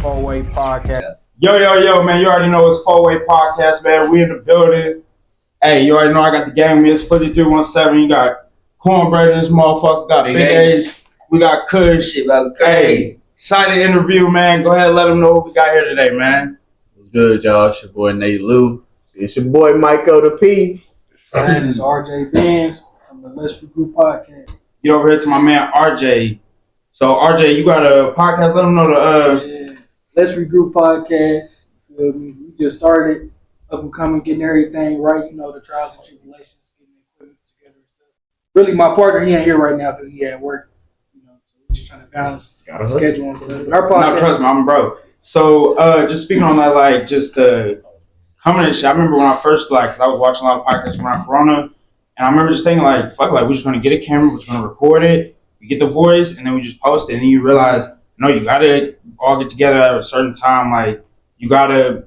4-Way Podcast. Yo, man, you already know it's 4-Way Podcast, man. We in the building. Hey, you already know I got the gang with me. It's 5317. You got Cornbread in this motherfucker. Got Big A's. We got Kush. Hey, excited interview, man. Go ahead, let them know what we got here today, man. What's good, y'all? It's your boy Nate Lou. It's your boy Michael the P. And it's RJ Benz from the Regroup podcast. Get over here to my man RJ. So RJ, you got a podcast? Let them know the Let's Regroup podcast. You feel me? We just started up and coming, getting everything right. You know, the trials and tribulations, getting the equipment together and stuff. Really, my partner, he ain't here right now because he at work. You know, so we're just trying to balance the schedule and stuff. But our podcast. No, trust me, I'm bro. So just speaking on that, like just the coming and shit. I remember when I first cause I was watching a lot of podcasts around Corona, and I remember just thinking like, fuck, like we're just gonna get a camera, we're just gonna record it, we get the voice, and then we just post it. And then you realize, no, you gotta all get together at a certain time. Like you gotta,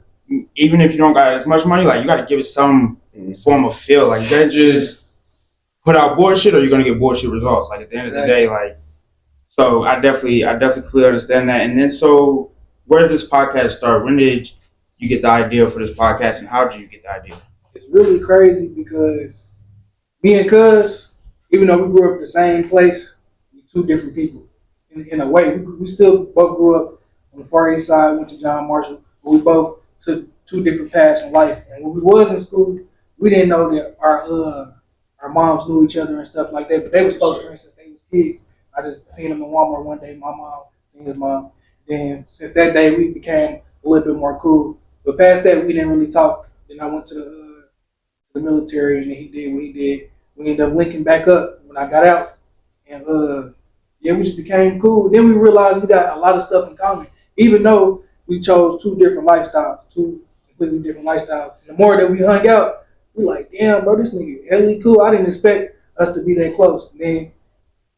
even if you don't got as much money, like you gotta give it some form of feel. Like you just put out bullshit, or you're gonna get bullshit results. Like at the end of the day, like. So I definitely clearly understand that. And then so where did this podcast start? When did you get the idea for this podcast, and how did you get the idea? It's really crazy because me and Cuz, even though we grew up in the same place, we're two different people. In a way, we still both grew up on the Far East Side, went to John Marshall, but we both took two different paths in life. And when we was in school, we didn't know that our moms knew each other and stuff like that, but they was close friends since they was kids. I just seen them in Walmart one day, my mom seen his mom. Then since that day, we became a little bit more cool. But past that, we didn't really talk. Then I went to the military, and then he did what he did. We ended up linking back up when I got out. And we just became cool. Then we realized we got a lot of stuff in common. Even though we chose two different lifestyles, two completely different lifestyles. And the more that we hung out, we like, damn, bro, this nigga hella cool. I didn't expect us to be that close. And then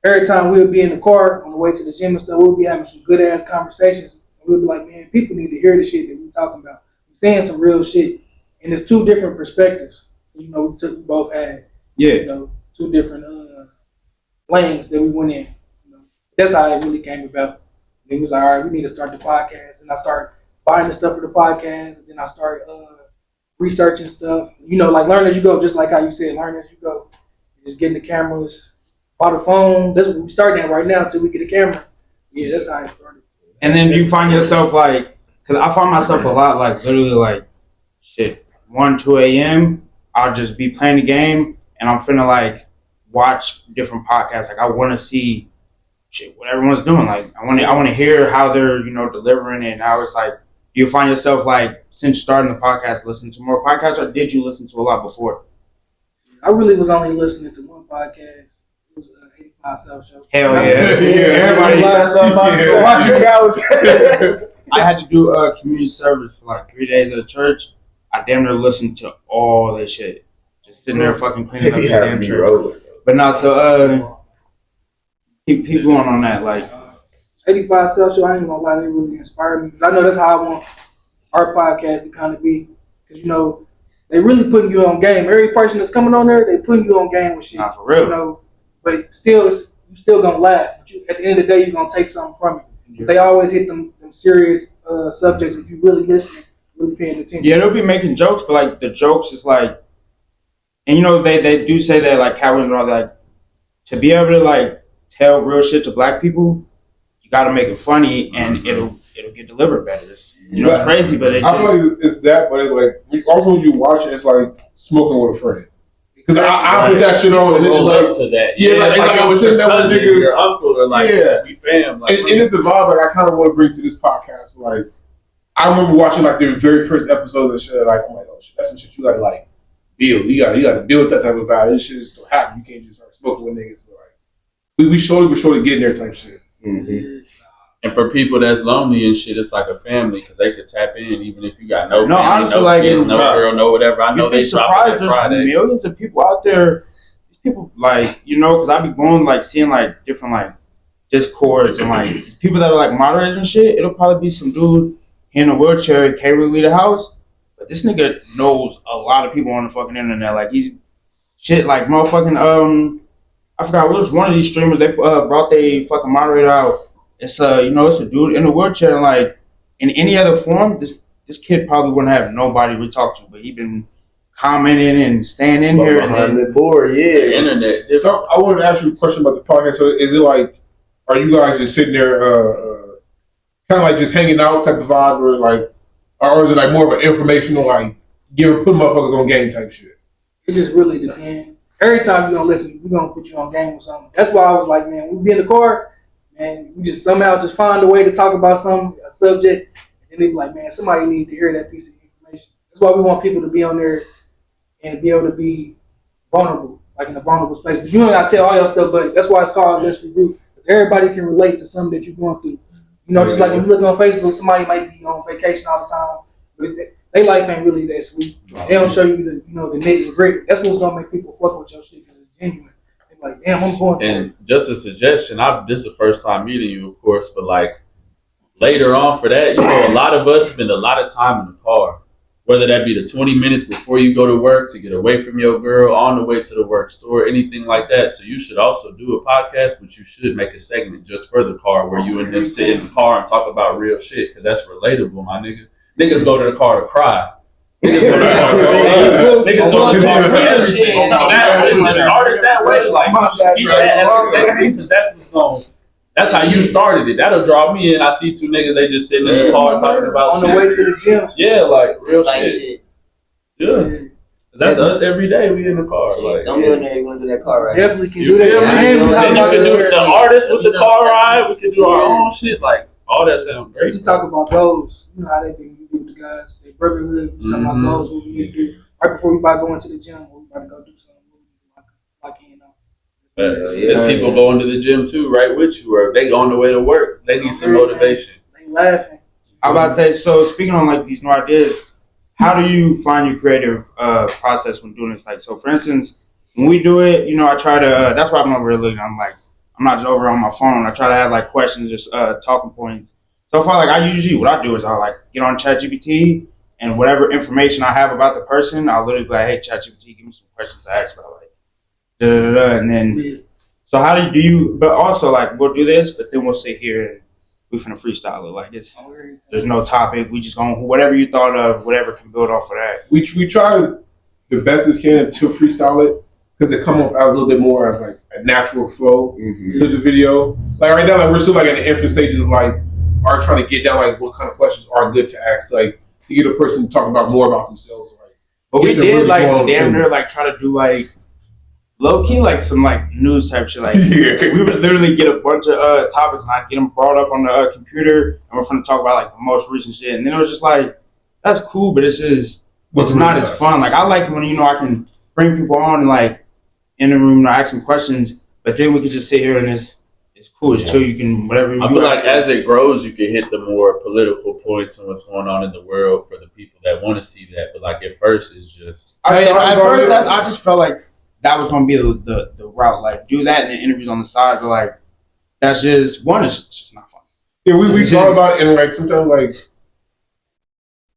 every time we would be in the car on the way to the gym and stuff, we would be having some good ass conversations. And we'd be like, man, people need to hear the shit that we talking about. We're saying some real shit. And it's two different perspectives. You know, we both had, two different lanes that we went in. You know, that's how it really came about. And it was like, all right, we need to start the podcast. And I started buying the stuff for the podcast. And then I started researching stuff. You know, like learn as you go, just like how you said, learn as you go. Just getting the cameras. Bought a phone. That's what we're starting at right now until we get a camera. Yeah, that's how it started. And then you find yourself like, because I find myself a lot like literally like, shit, 1, 2 a.m. I'll just be playing the game and I'm finna like watch different podcasts. Like I want to see shit what everyone's doing. Like I want to hear how they're delivering it. And I was like, do you find yourself like since starting the podcast listening to more podcasts, or did you listen to a lot before? I really was only listening to one podcast. Self show. Hell yeah. Everybody watching guys. I had to do a community service for like 3 days at a church. I damn near listened to all this shit. Just sitting there fucking cleaning up the damn church. But no, so keep going on that. Like 85 Self Show, I ain't gonna lie, they really inspired me. Because I know that's how I want our podcast to kind of be. Because they really putting you on game. Every person that's coming on there, they putting you on game with shit. Nah, for real. But still, you still gonna laugh. But at the end of the day, you're gonna take something from it. Yeah. They always hit them serious subjects if you really listen, really paying attention. Yeah, they'll be making jokes, but like the jokes is like, and they do say that like Calvin and all that, to be able to like tell real shit to black people, you gotta make it funny and it'll get delivered better. It's crazy, but I feel like it's that, but it's like also when you watch it, it's like smoking with a friend. Because I put that shit on and it's like to that. It's like I was sitting there with niggas. Your uncle or like we fam. Like, and it's the vibe like I kind of want to bring to this podcast. Like I remember watching like their very first episodes and shit. Like I'm like, oh shit, that's some shit you gotta like build. You gotta build that type of vibe. This shit just don't happen. You can't just start smoking with niggas. But like we surely getting there type shit. Mm-hmm. And for people that's lonely and shit, it's like a family because they could tap in even if you got no family, honestly, no like kids, no girl, no whatever. I know they drop it Friday. Millions of people out there. These people like because I be going like seeing like different like Discords and like people that are like moderators and shit. It'll probably be some dude in a wheelchair can't really leave the house, but this nigga knows a lot of people on the fucking internet. Like he's shit like motherfucking I forgot what was one of these streamers. They brought their fucking moderator out. It's it's a dude in a wheelchair and like in any other form, this kid probably wouldn't have nobody we talk to, but he been commenting and staying in here and behind then, the board, The yeah. internet. So I wanted to ask you a question about the podcast. So is it like, are you guys just sitting there, kind of like just hanging out type of vibe, or is it like more of an informational, like put motherfuckers on game type shit? It just really depends. Every time you're gonna listen, we're gonna put you on game or something. That's why I was like, man, we be in the car, and we just somehow just find a way to talk about a subject, and they be like, man, somebody need to hear that piece of information. That's why we want people to be on there and be able to be vulnerable, like in a vulnerable space. But you don't gotta tell all your stuff, but that's why it's called Let's Regroup, because everybody can relate to something that you're going through. You know, just like when you look on Facebook, somebody might be on vacation all the time, but their life ain't really that sweet. They don't show you the nitty gritty. That's what's gonna make people fuck with your shit because it's genuine. They're like, damn, I'm going through it. And just a suggestion, this is the first time meeting you, of course, but like later on for that, a lot of us spend a lot of time in the car, whether that be the 20 minutes before you go to work to get away from your girl, on the way to the work store, anything like that. So you should also do a podcast, but you should make a segment just for the car where you and them sit in the car and talk about real shit, because that's relatable, my nigga. Niggas go to the car to cry. Niggas go to the car to cry. Niggas go to the car to cry. It started that way. Like, you should keep that as a segment, because that's how you started it. That'll draw me in. I see two niggas, they just sitting in the car talking about on the way to the gym. Yeah, like real Like shit. Yeah. That's us every day. We in the car. Like, don't go in there. You want to do that car ride? Definitely can you do feel that. me? I ain't Then you can do talking the artist with the car ride. We can do our own shit. Like, all that sounds We great. just talk about goals. You know how they be with the guys, their brotherhood. We just talk about goals, what we need to do right before we about going to the gym. We about to go do something. Like There's people going to the gym too, right with you, or they on the way to work. They need some motivation. They laughing. I was about to say, so speaking on like these new ideas, how do you find your creative process when doing this? Like, so for instance, when we do it, I try to, that's why I'm over here looking, I'm not just over on my phone. I try to have like questions, just talking points. So far, like what I do is I like get on ChatGPT and whatever information I have about the person, I'll literally be like, hey, ChatGPT, give me some questions to ask about, like, and then, so how do you, but also like, we'll do this, but then we'll sit here and we finna freestyle it. Like, there's no topic. We just going, whatever you thought of, whatever can build off of that. We try the best as can to freestyle it, because it come off as a little bit more as like a natural flow to the video. Like right now, like we're still like in the infant stages of like, are trying to get down like what kind of questions are good to ask, like to get a person to talk about more about themselves. Like, but we did like damn near like try to do like low key like some like news type shit. Like we would literally get a bunch of topics and I'd get them brought up on the computer and we're going to talk about like the most recent shit. And then it was just like, that's cool, but it's not as fun. Like I like when I can bring people on and like in the room and ask them questions, but then we could just sit here and it's cool, it's chill. You can whatever. I feel like as it grows, you can hit the more political points and what's going on in the world for the people that want to see that. But like at first, it's just I just felt like that was going to be the route. Like do that and then interviews on the side. But like that's just it's just not fun. Yeah, we thought about it and like sometimes like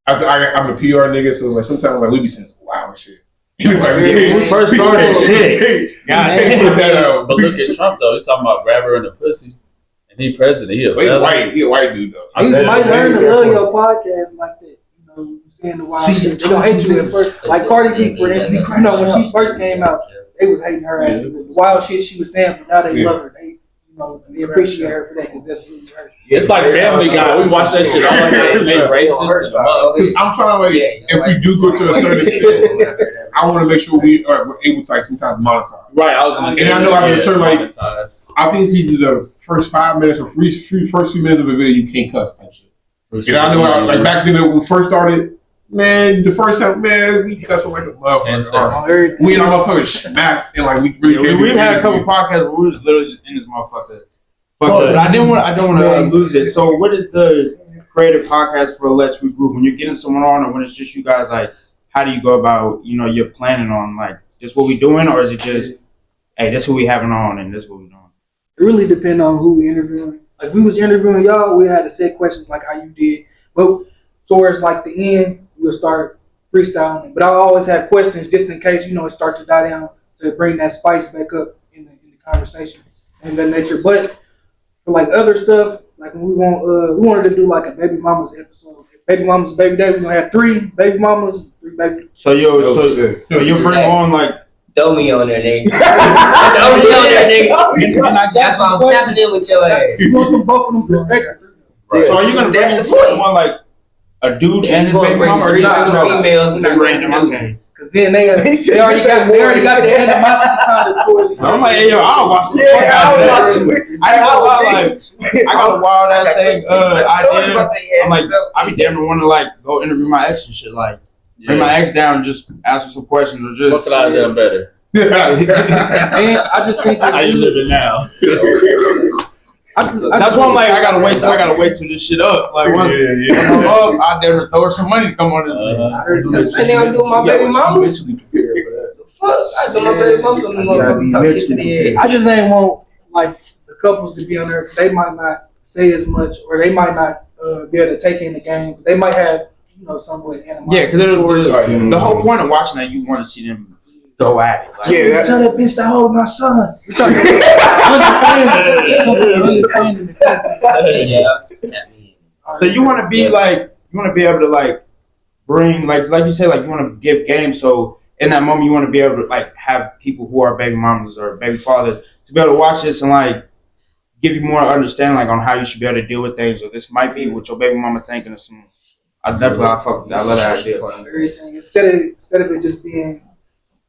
I'm a PR nigga, so like sometimes like we be saying wow shit. He was like, we first started shit. Put that out. But look at Trump though. He's talking about grab her in the pussy, and he president. He a white dude though. You might learn to love your podcast like that. You saying the wild shit. They don't hate you at first. Like Cardi B, for instance. When she first came out, they was hating her ass. The wild shit she was saying, but now they love her. They appreciate her for that because that's really her. It's like Family Guy. We watch that shit all the time. They racist. I'm trying to like, if we do go to a certain extent, I want to make sure we are able to like sometimes monetize. Right, I was going to say. And I know after a certain like, I think it's either the first 5 minutes or first few minutes of a video you can't cuss type shit. And I know like back then when we first started, man, the first time, man, we cussing like a motherfucker. We and our motherfuckers smacked and like we really we've had a couple podcasts where we was literally just in this motherfucker. But I don't want to lose it. So what is the creative podcast for Let's Regroup? When you're getting someone on or when it's just you guys, like how do you go about, you're planning on like just what we doing, or is it just, hey, this is who we having on and this is what we're doing? It really depends on who we interviewing. Like if we was interviewing y'all, we had to set questions like how you did. But towards like the end, we'll start freestyling. But I always have questions just in case, it start to die down to bring that spice back up in the conversation. Things of that nature. But for like other stuff, like when we wanted to do like a baby mamas episode. Baby mamas, baby daddy, we're gonna have 3 baby mamas, 3 baby. So shit. so you bring on like. Throw me on there, nigga. Throw me on there, nigga. That's why I'm tapping in with your ass. You want them both of them perspectives. Right. So are you gonna bring That's in the point. someone like a dude and his You baby gonna bring mama, or 3 just single females and they're not random? random Okay. Cause then they already got the animosity kind of towards each other. I'm like, hey, yo, I'll watch this. Yeah, I was I watching it. got a wild ass thing idea. About their I'm like, asses, though. I be damn to want to like go interview my ex and shit. Like, bring my ex down and just ask her some questions or just. What could I have done better? And I just think How you living now? That's why I'm like, I gotta wait till this shit up. Like, once I'm up, I dare throw her some money to come on this. I heard you And then I'm doing my baby mamas. Fuck, I do my baby mamas on the motherfucking talk shit to the I just ain't want like the couples to be on there because they might not say as much or they might not be able to take in the game. They might have somewhat animosity. Yeah, because towards the whole point of watching that, you want to see them go at it. Like, Yeah, tell that bitch to hold my son. You're trying to Yeah. So you want to be like, you want to be able to like bring like you say, like you want to give game. So in that moment, you want to be able to like have people who are baby mamas or baby fathers to be able to watch this and like give you more understanding like on how you should be able to deal with things. Or this might be what your baby mama thinking of some. I love that idea. everything instead of it just being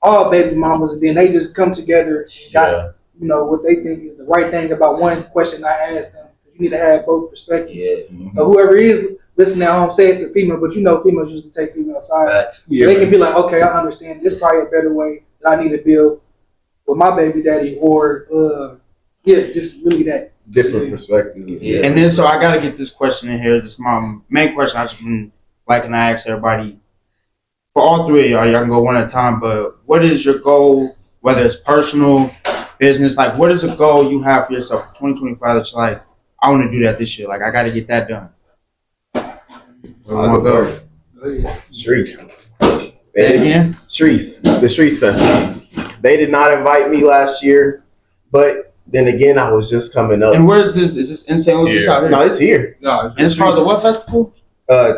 all baby mamas and then they just come together and got what they think is the right thing about one question I asked them. You need to have both perspectives. Yeah. So whoever is listening at home, say it's a female, but females usually take female side. Yeah, So they can be like, okay, I understand. This is probably a better way that I need to build with my baby daddy, or just really that different perspectives. Yeah. And then so I gotta get this question in here. This is my main question. I just been liking to ask everybody. For all 3 of y'all can go one at a time. But what is your goal? Whether it's personal, business, like what is a goal you have for yourself for 2025 that's like, I want to do that this year. Like I got to get that done. I'll go first. Streets. Say it again. Streets. The Streets Festival. They did not invite me last year, but then again, I was just coming up. And where is this? Is this in St. Louis? Yeah. Out here? No, it's here. No, and it's called the what festival?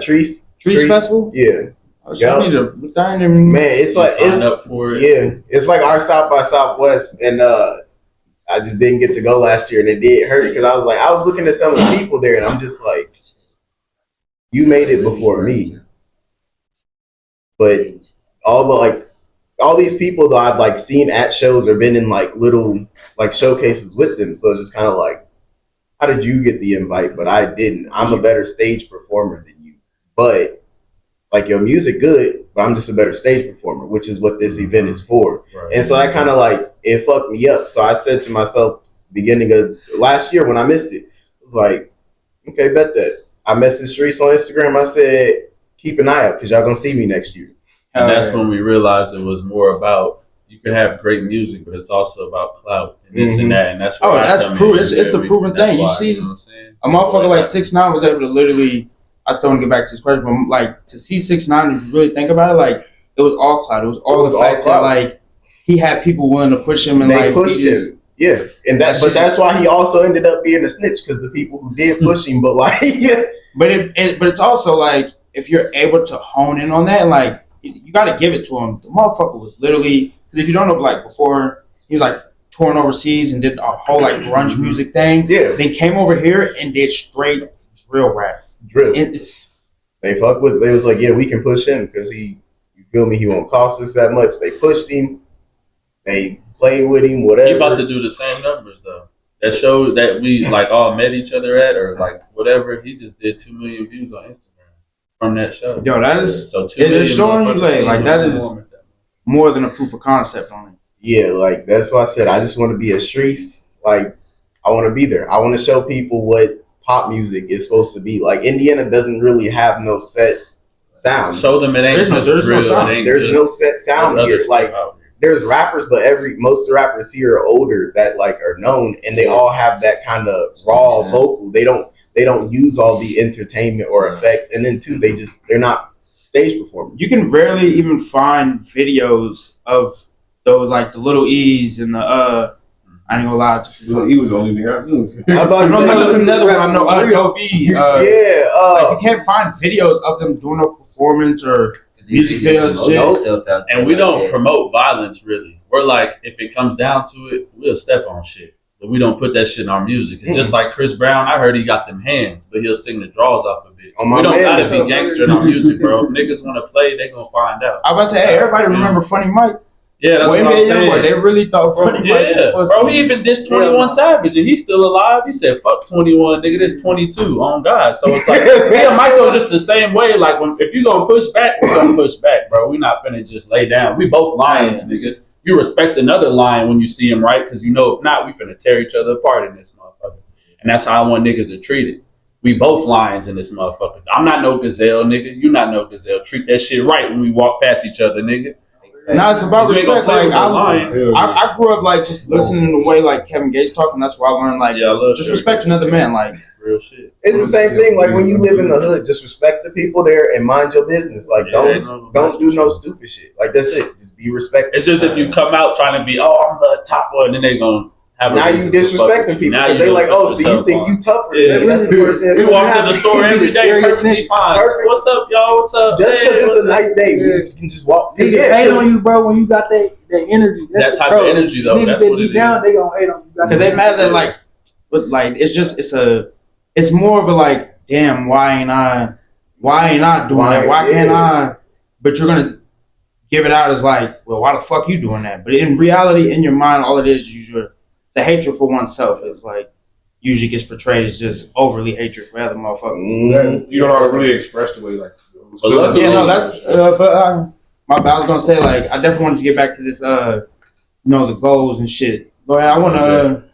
Trees. Trees Festival? Yeah. Oh, so I need to, I ain't even- Man, it's like Sign up for it. yeah, it's like our South by Southwest, and I just didn't get to go last year, and it did hurt because I was looking at some of the people there, and I'm just like, you made it before me, but all these people that I've like seen at shows or been in like little like showcases with them, so it's just kind of like, how did you get the invite, but I didn't? I'm a better stage performer than you, but. Like your music good, but I'm just a better stage performer, which is what this event is for. Right. And so that kind of like, it fucked me up. So I said to myself, beginning of last year when I missed it, I was like, okay, bet that. I messaged Streets on Instagram. I said, keep an eye out because y'all gonna see me next year. And that's when we realized it was more about, you can have great music, but it's also about clout and this and that. And that's where that's true. It's the proven thing. You see, know what I'm saying? a motherfucker like 6ix9ine was able to literally. I still want to get back to this question, but like to see 6ix9ine, if you really think about it, like it was all clout. It was all the fact that like he had people willing to push him and they like pushed him. Yeah, and that's why he also ended up being a snitch because the people who did push him, but like, but it's also like if you're able to hone in on that, like you got to give it to him. The motherfucker was literally, because if you don't know, like before he was like touring overseas and did a whole like grunge music thing. Yeah, then came over here and did straight drill rap. drill. It's, They fuck with. They was like, yeah, we can push him because you feel me, he won't cost us that much. They pushed him. They played with him. Whatever. He about to do the same numbers though. That show that we like all met each other at or like whatever. He just did 2 million views on Instagram from that show. yo, that is So 2 it million. is showing you motherfuckers like seen that him is perform at that. more than a proof of concept on it. Yeah, like that's why I said I just want to be a Streets. Like I want to be there. I want to show people what pop music is supposed to be. Like Indiana doesn't really have no set sound. Show them it ain't There's no just drill. sound. It ain't There's just, no set sound there's here. other Like stuff out here. there's rappers, but most of the rappers here are older that like are known, and they all have that kind of raw vocal. They don't use all the entertainment or effects, and then too they're not stage performers. You can rarely even find videos of those like the Little E's and the I I ain't gonna lie to you. He was the only nigga I knew. I'm about to No, say, there's another one I know. Adobe. Like you can't find videos of them doing a performance or music videos. Shit. And we don't promote violence really. We're like, if it comes down to it, we'll step on shit. But we don't put that shit in our music. It's just like Chris Brown. I heard he got them hands, but he'll sing the draws off of it. We don't gotta be gangster in our music, bro. If niggas wanna play, they gonna find out. I was about to say, hey, everybody remember Funny Mike? Yeah, that's what I'm saying. They really thought Funny Mike was. Bro, he even dissed 21 Savage, and he's still alive. He said, "Fuck 21, nigga. This 22 on God." So it's like, yeah, Michael just the same way. Like, if you gonna push back, we gonna push back, bro. We not finna just lay down. We both lions, nigga. You respect another lion when you see him, right? Because you know if not, we finna tear each other apart in this motherfucker. And that's how I want niggas to treat it. We both lions in this motherfucker. I'm not no gazelle, nigga. You not no gazelle. Treat that shit right when we walk past each other, nigga. Now it's about respect. Like I grew up like just listening to the way like Kevin Gates talking. That's why I learned like just respect another man. Like real shit. It's the same thing. Like when you live in the hood, just respect the people there and mind your business. Like don't do no stupid shit. Like that's it. Just be respectful. It's just if you come out trying to be, I'm the top one, then they gonna. Now you disrespecting people because they like, so you think you tougher. Yeah. That's the first thing. We walk to the store every day, perfectly fine. Perfect. What's up, y'all? What's up? Just because it's a nice day, you can just walk. They hate on you, bro, when you got that energy. That type of energy, though. That's what it is. Down, they gonna hate on you. Because they mad that like, but like it's more of a like, damn, why ain't I doing that? Why can't I? But you're gonna give it out as like, well, why the fuck you doing that? But in reality, in your mind, all it is the hatred for oneself is like usually gets portrayed as just overly hatred for other motherfuckers. You don't know how to really express the way like. That's. My bad. I was gonna say like I definitely wanted to get back to this. The goals and shit. Go ahead. I wanna.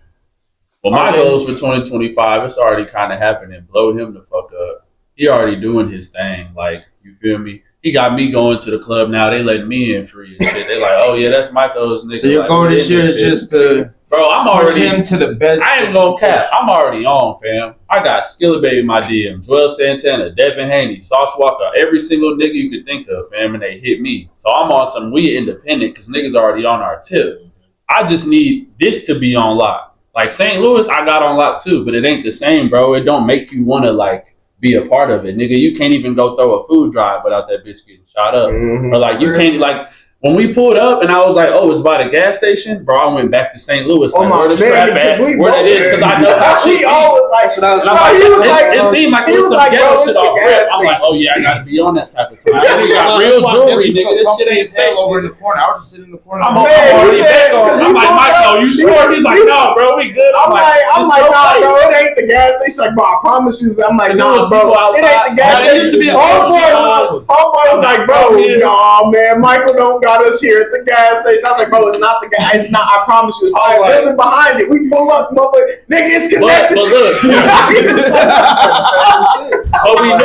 Well, my goals for 2025, it's already kind of happening. Blow him the fuck up. He already doing his thing. Like you feel me? He got me going to the club now. They letting me in free and shit. They like, oh yeah, that's Michael's nigga. So your goal this year is just to, bro. I'm already him to the best. I ain't gonna cap. I'm already on, fam. I got Skilla Baby in my DM, Joel Santana, Devin Haney, Sauce Walker, every single nigga you could think of, fam, and they hit me. So I'm on some we independent because niggas already on our tip. I just need this to be on lock. Like St. Louis, I got on lock too, but it ain't the same, bro. It don't make you wanna like be a part of it, nigga. You can't even go throw a food drive without that bitch getting shot up. Or like you can't like when we pulled up and I was like, oh, it's by the gas station, bro. I went back to St. Louis. Like, where the strap at? Where it is? Because I know how we always like. It seemed like it was some ghetto shit off rip. I'm like, oh yeah, I gotta be on that type of time. We got real jewelry, nigga. This shit ain't hell over in the corner. I was just sitting in the corner. I'm already back on. I'm like, Michael, you sure? He's like, no, bro, we good. I'm like, nah, bro, it ain't the gas station. Like, bro, I promise you. I'm like, nah, bro, it ain't the gas station. Homeboy was like, bro, nah, man, Michael don't got us here at the gas station. I was like, bro, it's not the gas. It's not. I promise you, it's probably building behind it. We pull up, motherfucker. Nigga, it's connected. But we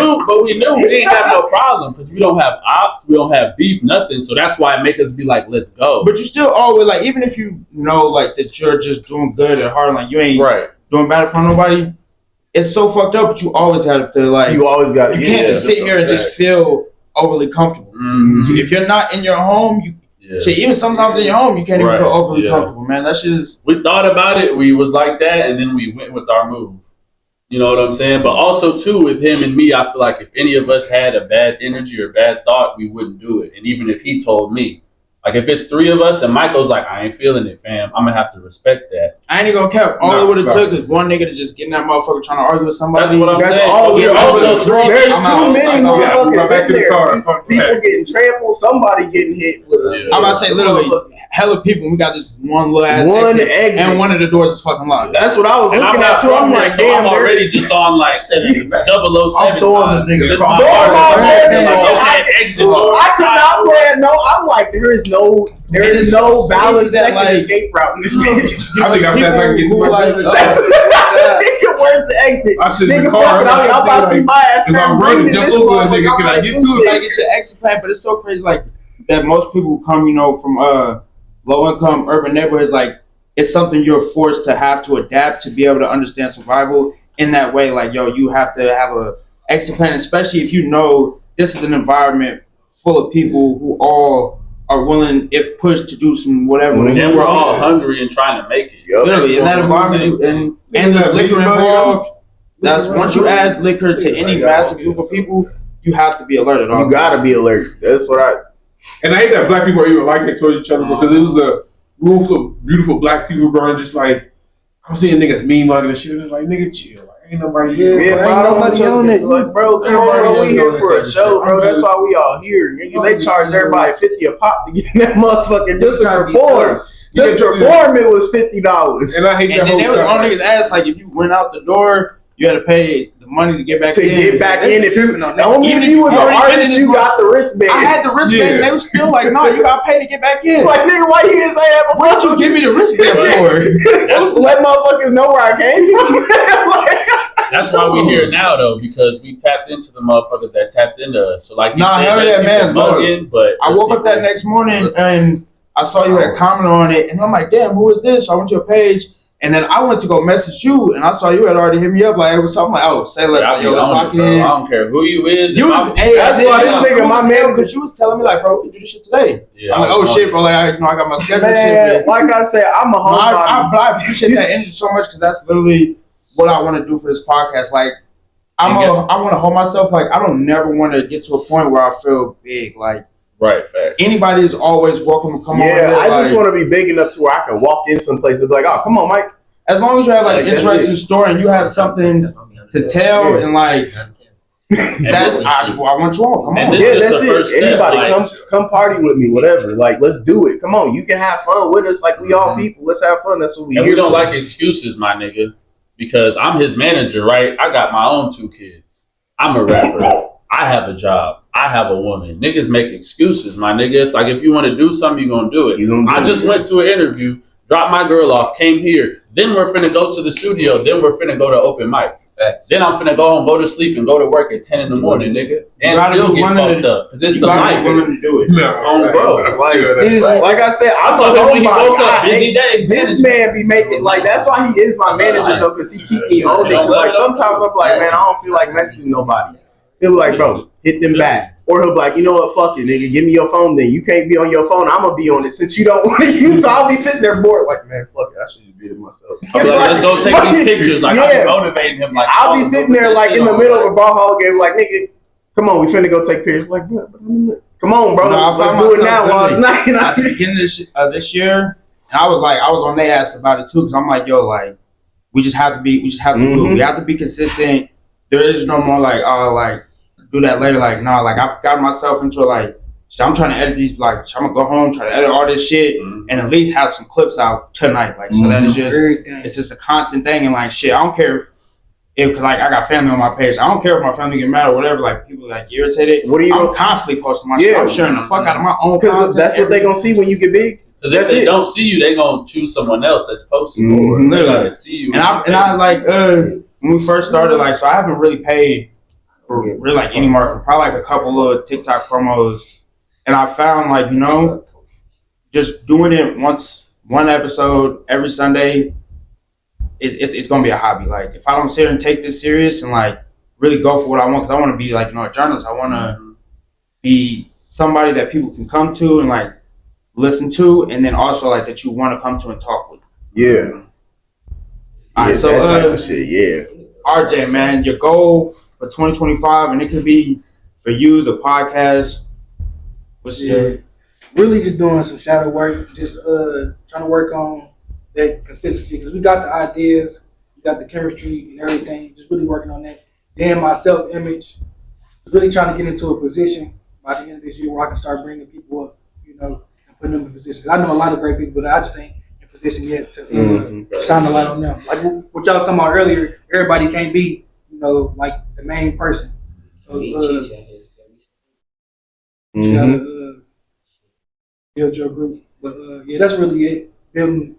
knew we didn't have no problem because we don't have ops, we don't have beef, nothing. So that's why it make us be like, let's go. But you still always like, even if you know like that you're just doing good at heart, like you ain't doing bad upon nobody. It's so fucked up, but you always have to like. You always got. You can't just sit here and just feel overly comfortable. Mm-hmm. If you're not in your home, shit, even sometimes in your home, you can't even feel overly comfortable, man. That's just. We thought about it. We was like that, and then we went with our move. You know what I'm saying? But also, too, with him and me, I feel like if any of us had a bad energy or bad thought, we wouldn't do it. And even if he told me, like if it's three of us and Michael's like, I ain't feeling it, fam, I'm going to have to respect that. I ain't gonna cap. All it would have took is one nigga to just get in that motherfucker trying to argue with somebody. That's what I'm saying. There's too many motherfuckers in there. People getting trampled, somebody getting hit with a. I'm about to say, literally, hella people. We got this one little ass exit, and one of the doors is fucking locked. That's what I was looking at too. I'm like, damn, I'm already just on like 007 time. I could not plan. No, I'm like, there is no valid second escape route in this bitch. I think I'm that I can get to my bed. Nigga, where's the exit? I should nigga, in the car. I'm about to see my ass turn green in this Uber, nigga, can I get to it? Gotta get your exit plan, but it's so crazy, like that. Most people come, from low income urban neighborhoods. Like it's something you're forced to have to adapt to be able to understand survival in that way. Like you have to have a exit plan, especially if you know this is an environment full of people who all are willing, if pushed, to do some whatever. Mhm. And we're all hungry and trying to make it. Yup. Literally, in that environment, and there's liquor involved. That's once you add liquor to any massive group of people, you have to be alert at all. You gotta be alert. That's what I. And I hate that black people are even like that towards each other because it was a room full of beautiful black people, bro. And just like I'm seeing niggas meme mugging and shit. And it's like, nigga, chill. Like, ain't nobody. Yeah, bro, I don't want you on it. like, bro, come on, bro. We here for a show, bro. That's why we all here. Nigga, they charge everybody $50 a pop to get in that motherfucker just to perform. Just to perform, it was $50. And I hate that And then whole they was on time. niggas' ass like if you went out the door, you had to pay the money to get back To in. get back in, if you only Even if you was an already artist, finished you my- got the wristband. I had the wristband, Yeah. and they was still like, "No, you gotta pay to get back in." Like, nigga, why you didn't say that before? What you give me the wristband for? Let motherfuckers know where I came from. That's why we here now though, because we tapped into the motherfuckers that tapped into us. So like you Nah, said, hell there's yeah, people man, mugging, but I there's woke up that people- next morning and I saw you had commented on it, and I'm like, "Damn, who is this?" So I went to your page, and then I went to go message you, and I saw you had already hit me up like, "Hey, what's up?" I'm like, "Oh, say less, Yeah, I like, be yo, let's on lock it, bro. in." I don't care who you is. You if was, I'm- hey, That's I why did, this I was nigga, cool my as man- hell, because you was telling me like, "Bro, we can do this shit today." Yeah, I'm like, I "Oh was shit, on bro!" Like, I got my schedule Man, shit. like I said, I'm a No, homebody. I appreciate that energy so much because that's literally what I want to do for this podcast. Like, I want to hold myself. Like, I don't never want to get to a point where I feel big. Like, right, fact. anybody is always welcome to come on. Yeah, here, I just like, want to be big enough to where I can walk in someplace and be like, "Oh, come on, Mike." as long as you have like an Like, that's interesting story and you have something to tell, Yeah. and like And that's this- I want you on. Come and on. this Yeah, is that's the first it. step, Anybody, like- come party with me, whatever. Like, let's do it. Come on, you can have fun with us. Like, we all people. Let's have fun. That's what we And here we don't for. like excuses, my nigga, because I'm his manager, right? I got my own 2 kids. I'm a rapper. I have a job. I have a woman. Niggas make excuses, my nigga. It's like if you want to do something, you're gonna do it. You gonna do I just it. went to an interview, dropped my girl off, came here. Then we're finna go to the studio. Then we're finna go to open mic. Facts. Then I'm finna go home, go to sleep, and go to work at 10 in the morning, nigga, and gotta still be get willing fucked to- up because it's You the gotta be mic. willing to do it. No, On bro, that's- like- that's- Like I said, I'm I told a him when he woke homebody. up, I busy hate day. this man be making like that's why he is my manager though, because he keep me on it. 'Cause, like sometimes I'm like, man, I don't feel like messaging nobody. He'll be like, bro, hit them back. Or he'll be like, you know what, fuck it, nigga, give me your phone then. You can't be on your phone, I'm gonna be on it since you don't want to use it. So I'll be sitting there bored, like, man, fuck it, I should just beat it myself. I'm like, let's go take these pictures. Like I'm Yeah. motivating him. Like I'll be oh, sitting there like in the middle of a ball hall game, like, nigga, come on, we finna go take pictures. Like, bro, come on, bro, No, I let's found do it myself now while it's literally night. at the beginning of this year, and I was on their ass about it too, because I'm like, yo, like, we just have to do it. We have to be consistent. There is no more like, like, do that later. Like, nah, like, I've got myself into like, shit, I'm trying to edit these, like, I'm gonna go home, try to edit all this shit, and at least have some clips out tonight. Like, so that is just, Everything. it's just a constant thing, and like, shit, I don't care if like, I got family on my page. I don't care if my family get mad or whatever, like, people like irritated. What are you I'm gonna, constantly posting my shit. Yeah. I'm sharing the fuck out of my own because content. that's what they gonna see when you get big. Because if That's they it. don't see you, they gonna choose someone else that's posting Mhm. more. They Literally. gotta see you. And I like when we first started, like, so I haven't really paid for really like any marketing, probably like a couple of TikTok promos, and I found like, you know, just doing it one episode every Sunday, it's gonna be a hobby. Like, if I don't sit here and take this serious and like really go for what I want, because I want to be like, you know, a journalist. I want to be somebody that people can come to and like listen to, and then also like that you want to come to and talk with. Yeah. All right, Yeah, so that type of shit, yeah. RJ, man, your goal for 2025, and it could be for you, the podcast. What's your Really just doing some shadow work, just trying to work on that consistency, because we got the ideas, we got the chemistry and everything, just really working on that. Then my self-image, really trying to get into a position by the end of this year where I can start bringing people up, you know, and putting them in position. 'Cause I know a lot of great people, but I just ain't in position yet to shine the light on them. Like what y'all was talking about earlier, everybody can't be, you know, like the main person. So you gotta build your group. But yeah, that's really it. Building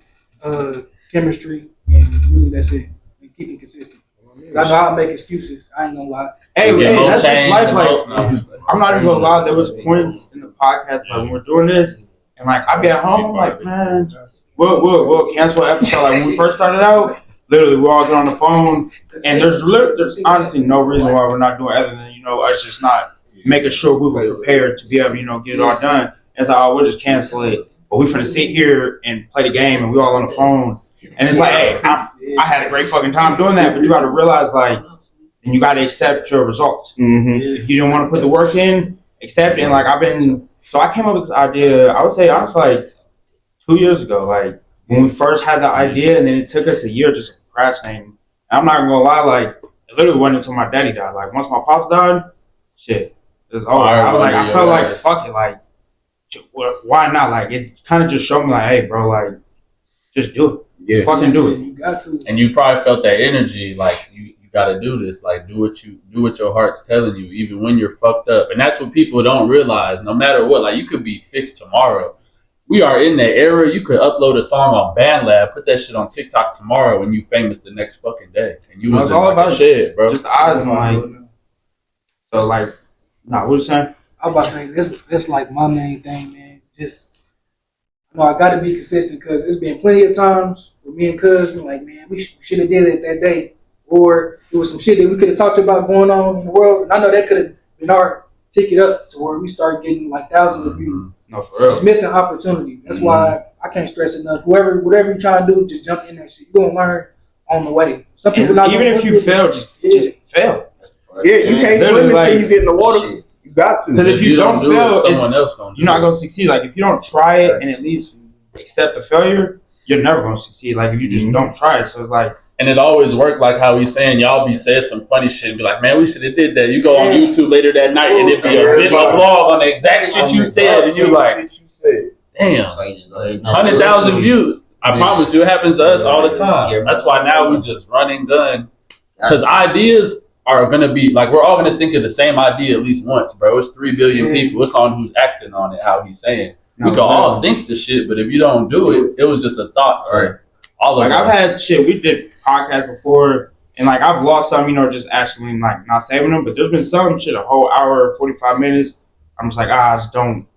chemistry, and really that's it. And keeping consistent. 'Cause I know I'll make excuses. I ain't gonna lie. hey, Get more that's just chains life. and Like, more- no. I'm not even gonna lie. There was points in the podcast like when we're doing this, and like I be at home, I'm like, man, we'll cancel an episode. Like when we first started out, literally we're all get on the phone, and there's honestly no reason why we're not doing other than, you know, us just not making sure we were prepared to be able to, you know, get it all done. it's like, oh, we'll just cancel it. But we finna sit here and play the game, and we all on the phone. And it's like, hey, I had a great fucking time doing that, but you got to realize, like, and you got to accept your results. If you don't want to put the work in, accept it. And like I came up with this idea, I would say honestly, like 2 years ago, like when we first had the idea, and then it took us a year just procrastinating. I'm not gonna lie, like it literally went until my daddy died. Like once my pops died, shit, it was over. I was like, I felt like fuck it, like why not? Like it kind of just showed me, like, hey, bro, like just do it. Yeah. Fucking do it. You got to. And you probably felt that energy, like you got to do this, like do what your heart's telling you, even when you're fucked up. And that's what people don't realize. No matter what, like you could be fixed tomorrow. We are in that era. You could upload a song on BandLab, put that shit on TikTok tomorrow, and you famous the next fucking day. And you was all about shit, bro. Just eyes and like. So like, nah, what you saying? I was about to say this like my main thing, man. Just I got to be consistent because it's been plenty of times where me and Cuz been like, man, we should have did it that day, or it was some shit that we could have talked about going on in the world, and I know that could have been our ticket up to where we start getting like thousands of views. No, for real. It's missing opportunity. That's why I can't stress enough. Whatever you're trying to do, just jump in that shit. You're gonna learn on the way. Some people not even if you fail, just fail. Yeah, you can't swim until you get in the water. You got to. Because if you don't fail, someone else gonna do you're not gonna succeed. Like if you don't try it and at least accept the failure, you're never gonna succeed. Like if you just don't try it. So it's like, and it always worked like how he's saying, y'all be saying some funny shit and be like, man, we should have did that. You go on YouTube later that night and it be a vlog on the exact shit you said, and you're like, damn, 100,000 views. I promise you, it happens to us all the time. That's why now we just run and gun. Because ideas are going to be, like, we're all going to think of the same idea at least once, bro. It's 3 billion people. It's on who's acting on it, how he's saying. We can all think the shit, but if you don't do it, it was just a thought to all of us. I've had shit, we did podcasts before, and like I've lost some, just actually like not saving them, but there's been some shit, a whole hour, 45 minutes. I'm just like, I don't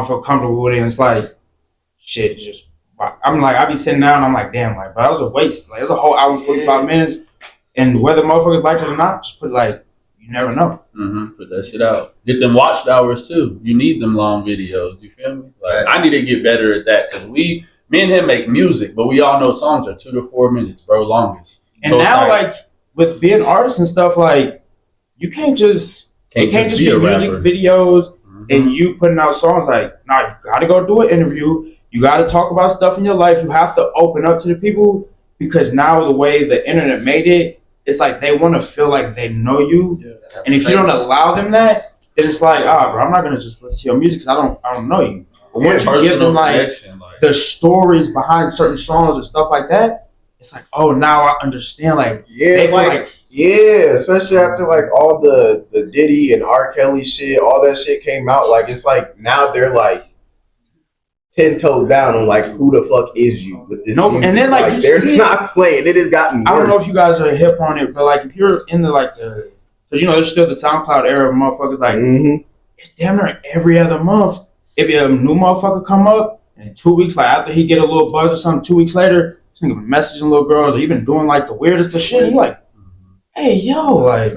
feel comfortable with it. And it's like, shit, just, I'm like, I be sitting down and I'm like, damn, like, but that was a waste. Like, it was a whole hour, 45 minutes. And whether motherfuckers like it or not, just put like, you never know. Put that shit out. Get them watched hours too. You need them long videos. You feel me? Like, I need to get better at that because me and him make music, but we all know songs are 2 to 4 minutes, bro, longest. And so now, like with being artists and stuff, like you can't just be music videos and you putting out songs. Like, nah, you gotta go do an interview. You gotta talk about stuff in your life. You have to open up to the people because now the way the internet made it, it's like they want to feel like they know you, and if you don't allow them that, then it's like, bro, I'm not gonna just listen to your music because I don't know you. But once you give them like the stories behind certain songs and stuff like that, it's like, oh, now I understand. Like, especially after like all the Diddy and R. Kelly shit, all that shit came out. Like, it's like now they're like 10 toes down on like who the fuck is you with this music. And then like they're not playing. It has gotten worse. I don't know if you guys are hip on it, but like if you're in the like the, because there's still the SoundCloud era of motherfuckers. Like it's damn near every other month if a new motherfucker come up and 2 weeks like after he get a little buzz or something, 2 weeks later he's gonna be messaging little girls or even doing like the weirdest of shit. You're like, hey yo, like.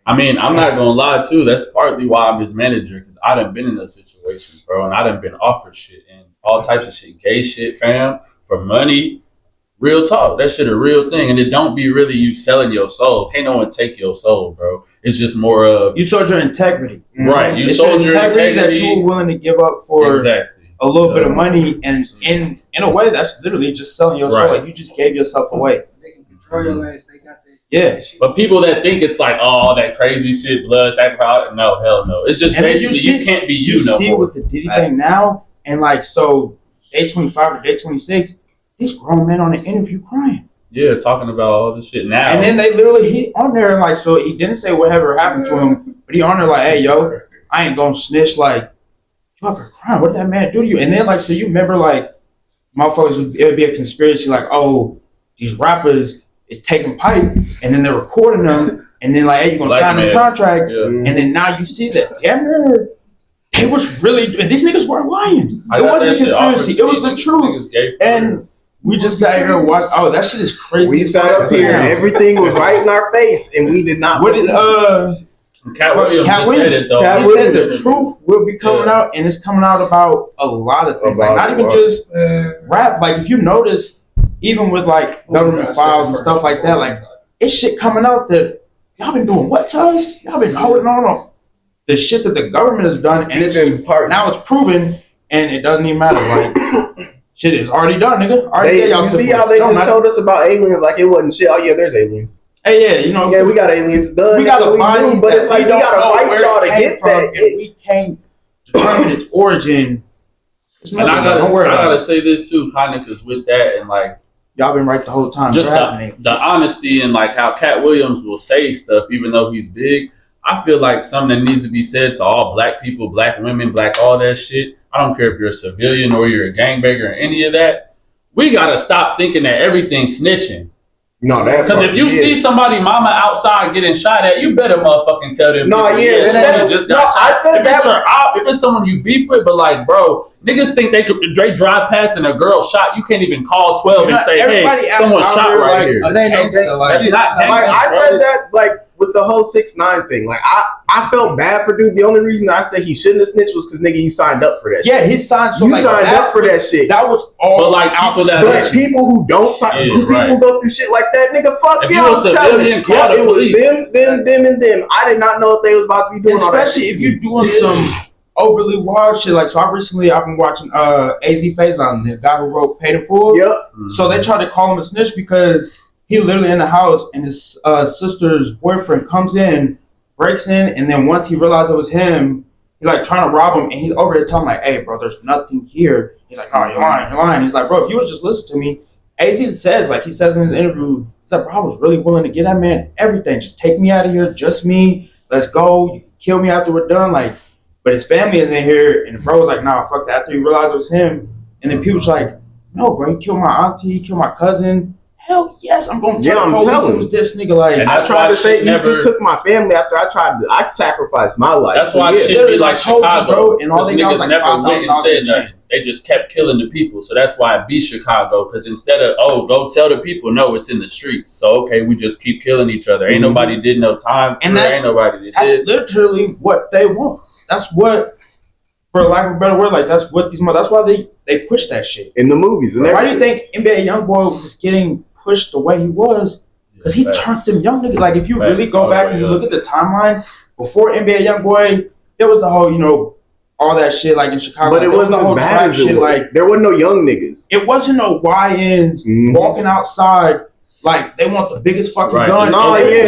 I mean, I'm not gonna lie too. That's partly why I'm his manager, because I done been in those situations, bro, and I done been offered shit and all types of shit, gay shit, fam, for money. Real talk, that shit a real thing, and it don't be really you selling your soul. Can't no one take your soul, bro. It's just more of you sold your integrity, right? You it's sold your integrity that you were willing to give up for a little bit of money, and in a way, that's literally just selling your soul. Like you just gave yourself away. They can control your ass. They got that. Yeah, but people that think it's like, oh, that crazy shit, blood sacrifice, no, hell no. It's just basically you can't be you no more. You see with the Diddy thing now, and like, so day 25 or day 26, these grown men on the interview crying. Yeah, talking about all this shit now. And then they literally, he on there, like, so he didn't say whatever happened to him, but he on there like, hey, yo, I ain't gonna snitch, like, you up here crying, what did that man do to you? And then, like, so you remember, like, motherfuckers, it would be a conspiracy, like, oh, these rappers is taking pipe, and then they're recording them, and then like, hey, you're gonna sign this contract, and then now you see that damn near it was really, and these niggas weren't lying. It wasn't a conspiracy, it was the truth. And we just sat here and watched. Oh, that shit is crazy. We sat up here, and everything was right in our face, and we did not. What did Cat Williams Cat just said Williams. it though. Cat He said Williams. the truth will be coming out, and it's coming out about a lot of things. Like, About not even what? just rap. Like, if you notice, even with like government files and stuff like that, like it's shit coming out that y'all been doing what to us? Y'all been holding on the shit that the government has done, and Even now it's proven, and it doesn't even matter. Like, shit is already done, nigga. Already They, y'all you see syphilis. how they Don't just matter. told us about aliens like it wasn't shit. Oh yeah, there's aliens. Hey, yeah, you know, Yeah, we got aliens. Duh, we got nigga, a body, we do, but it's that like we don't gotta know fight where y'all to it came get from, that. and we can't determine its origin. It's And I nothing, don't worry about gotta it. say this too, kind of, because with that and like Y'all been right the whole time. just Grasping it. the honesty and like how Cat Williams will say stuff, even though he's big. I feel like something that needs to be said to all black people, black women, black all that shit. I don't care if you're a civilian or you're a gangbanger or any of that. We gotta stop thinking that everything's snitching. No, that Because if you see somebody mama outside getting shot at, you better motherfucking tell them. No, people, yeah, someone that- just no, got I shot. said if that- It's your op, if it's someone you beef with, but like, bro, niggas think they drive past and a girl shot. You can't even call 12 and say, Everybody hey, someone out shot here, right like, here. It ain't no Gangsta, gangsta like, That's shit. not like gangsta, I bro. said that like with the whole 6ix9ine thing. Like I felt bad for dude. The only reason I said he shouldn't have snitched was because nigga, you signed up for that. Yeah, he signed. So You like, signed up for that shit. That was all. But, like, people that- But people who don't sign, Yeah, people right. who go through shit like that, nigga, fuck If you. you a I'm telling civilian, you, call the it was police. them, and them. I did not know if they was about to be doing all that especially shit. if you're doing some overly wild shit. Like, so I've been watching AZ Faison, the guy who wrote Paid in Full. Yep. So they tried to call him a snitch because he literally in the house and his sister's boyfriend comes in, breaks in, and then once he realized it was him, he's like trying to rob him, and he's over here telling like, "Hey, bro, there's nothing here." He's like, "No, you're lying." He's like, "Bro, if you would just listen to me," AZ says, like he says in his interview, he's like, "Bro, I was really willing to get that man everything. Just take me out of here, just me. Let's go. You can kill me after we're done." Like, but his family is in here, and the bro was like, "Nah, fuck that." After he realized it was him, and then people was like, "No, bro, he killed my auntie, he killed my cousin." Hell yes, I'm going to tell the police it was this nigga. Like, And I that's tried why to say shit you never- just took my family after I sacrificed my life. That's So, why yeah. shit be like I told you, Chicago. bro, and all Because they got niggas was like never went and $5,000 said in nothing. They just kept killing the people. So that's why it be Chicago. Because instead of, go tell the people, no, it's in the streets. So, okay, we just keep killing each other. Ain't nobody did no time. And that- ain't nobody did that's this. literally what they want. That's what, for lack of a better word, like that's what that's why they push that shit. In the movies. And Why do you think NBA YoungBoy was getting pushed the way he was? Because he turned them young niggas. Like, if you really go back and you look at the timeline, before NBA YoungBoy, there was the whole, all that shit, like in Chicago. But it There was wasn't the whole as bad trap as it shit. was. Like, There wasn't no young niggas. it wasn't no YNs Mhm. walking outside like they want the biggest fucking Right. gun. No, and yeah,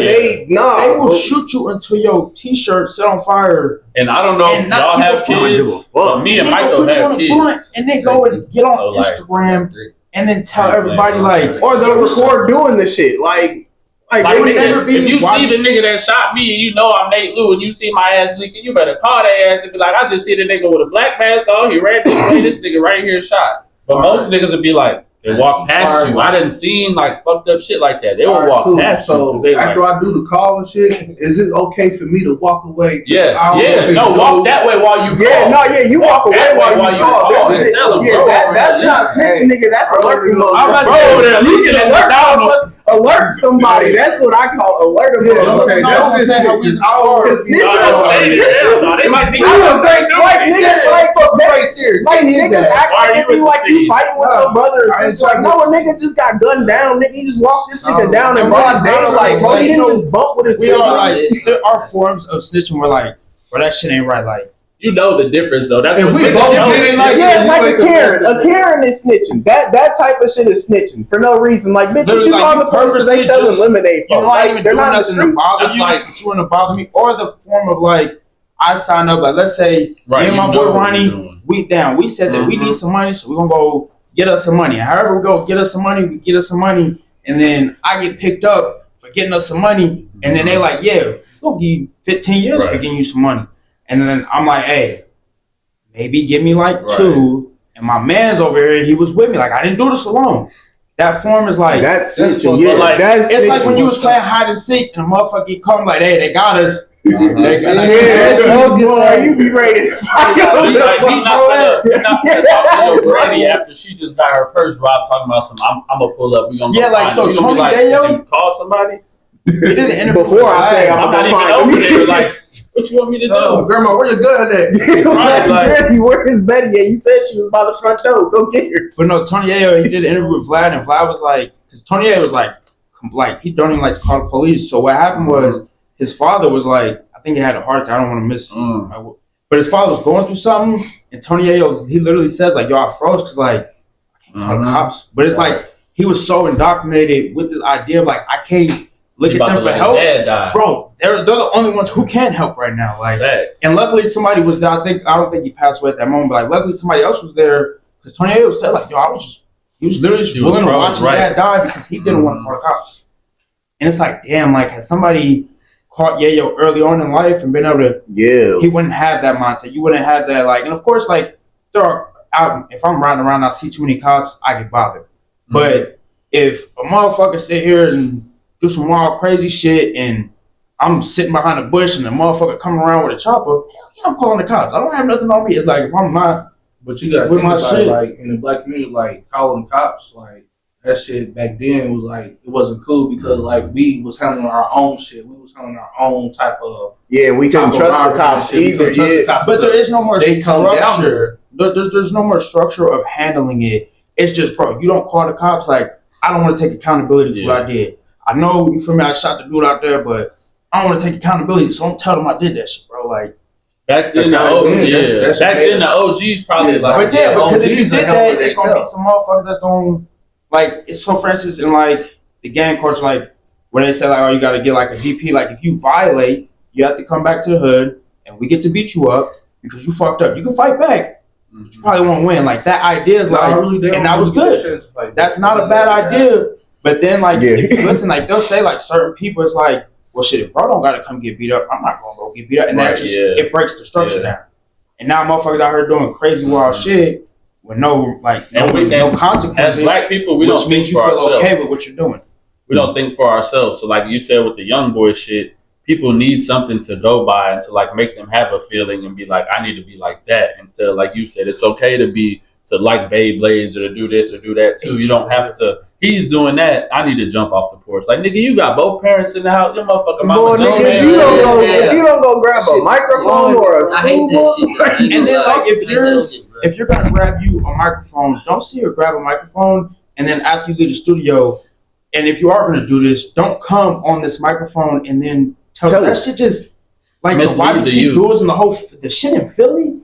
they will bro. shoot you until your t-shirt set on fire. And I don't know if And not y'all give a have fuck. I don't give a kids. fuck. But me and They gonna Michael put you on have a blunt, kids. and then go and get on So, like, Instagram and then tell everybody like, Or they'll record doing the shit. Like Like, would nigga, never be if you why see the you- nigga that shot me and you know I'm Nate Lou and you see my ass leaking, you better call that ass and be like, I just see the nigga with a black mask on. He ran this way. This nigga right here shot. But most niggas would be like, they walk past you. I didn't see like fucked up shit like that. They would walk past you. So 'Cause they after like, I do the call and shit, is it okay for me to walk away? yes, I don't yeah. think No, you walk know- that way while you yeah, call. no, yeah, you walk away that way while you call. call. That's And tell 'em, yeah, bro, that's not listen. snitching, nigga. That's alerting I'm about to motherfuckers. say over there, You leaking can it alert down. alert somebody. That's what I call alert a Yeah, motherfucker. okay, that's just it. Because No, snitching they- they might think I you don't think do like it. niggas Right there. like niggas act Why like are it you be with like the you scene? fighting with your brother or I sister. Like, ain't no, a nigga just got gunned down, nigga. You just walk this nigga down in and broad it's not daylight, bro. like, He you didn't know, just bump with his we sister. are like, there are forms of snitching where like, bro, that shit ain't right. Like, You know the difference though. That's And what we niggas both know. did it like Yeah, you like ain't a the Karen. person. A Karen is snitching. That type of shit is snitching for no reason. Like, bitch, what Literally, you like, call you the police because they purposely selling just- lemonade. you're Folks. not Like, even they're doing not in the nothing to streets. bother That's you. like- It's trying to bother me, or the form of like, I signed up. Like, let's say Right, me and you my know boy what Ronnie, you're doing. we down. We said that we need some money, so we're gonna go get us some money. And however we go get us some money, we get us some money, and then I get picked up for getting us some money, and then they like, yeah, we'll give you 15 years for Right. getting you some money. And then I'm like, hey, maybe give me like Right. 2. And my man's over here, he was with me. Like, I didn't do this alone. That form is like, That's That's snitching. what- Yeah, like, that's it's like snitching. when you was playing hide and seek and a motherfucker get caught, like, hey, they got us. They got us. Yeah, so boy, you be ready to fight It's over like, the he not gonna talk to your granny after she just got her purse robbed talking about some, I'm gonna pull up, we gonna Yeah, go like, find so him. You gonna be Tony like, Daniel- did you call somebody? He did an interview Before I say with I'm I'm not gonna even find over him. there. Like, What you want me to do? No, grandma, where your gun at? Right, like- Granny, where is Betty at? You said she was by the front door. Go get her. But no, Tony Ayo, he did an interview with Vlad, and Vlad was like, because Tony Ayo was like he don't even like to call the police. So what happened was his father was like, I think he had a heart attack. I don't want to miss. But his father was going through something, and Tony Ayo, he literally says like, "Yo, I froze because like I can't call the cops." But it's like he was so indoctrinated with this idea of like I can't look He at about them to for let help, his dad die. bro. They're the only ones who can help right now. Like, Facts. and luckily somebody was there. I don't think he passed away at that moment, but like luckily somebody else was there because Tony Ayo said like, "Yo, he was literally just willing to watch his dad die because he didn't want to call the cops." And it's like, damn, like had somebody caught Yayo early on in life and been able to, he wouldn't have that mindset. You wouldn't have that, like, and of course, like, if I'm riding around and I see too many cops, I get bothered. But if a motherfucker sit here and do some wild, crazy shit and I'm sitting behind a bush and the motherfucker coming around with a chopper, I'm calling the cops. I don't have nothing on me. It's like, if I'm not But you got to with think my about shit, it, like in the black community, like calling cops, like that shit back then was like it wasn't cool because like we was handling our own shit. We was handling our own type of we couldn't trust the cops either. but there is no more They come down structure. There's no more structure of handling it. It's just, bro, if you don't call the cops, like, I don't want to take accountability for what I did. I know, you feel me, I shot the dude out there, but I don't want to take accountability, so don't tell them I did that shit, bro. Like, back then, the OGs probably like. But yeah, because if you OGs did are helping that, it's gonna be some motherfucker that's gonna like. It's so, for instance, in like the gang culture, like when they say like, oh, you got to get like a VP. Like if you violate, you have to come back to the hood, and we get to beat you up because you fucked up. You can fight back, but you probably won't win. Like that idea is like, and that was good. That's not a bad idea. But then like, if you listen, like they'll say like certain people, it's like, well, shit, if bro don't gotta come get beat up, I'm not gonna go get beat up, and that just it breaks the structure down. And now motherfuckers out here doing crazy wild shit with no consequences. As black people, we don't think you for feel ourselves. okay with what you're doing. We don't think for ourselves. So like you said with the young boy shit, people need something to go by and to like make them have a feeling and be like, I need to be like that. Instead of like you said, it's okay to like Beyblades or to do this or do that too. You don't have to. He's doing that. I need to jump off the porch. Like nigga, you got both parents in the house. Your motherfucking mama. Boy, nigga, if you don't go grab a microphone or a school book, and then like if you're gonna grab you a microphone, don't see her grab a microphone and then after you leave the studio, and if you are gonna do this, don't come on this microphone and then tell that shit just like the YBC duels and the shit in Philly.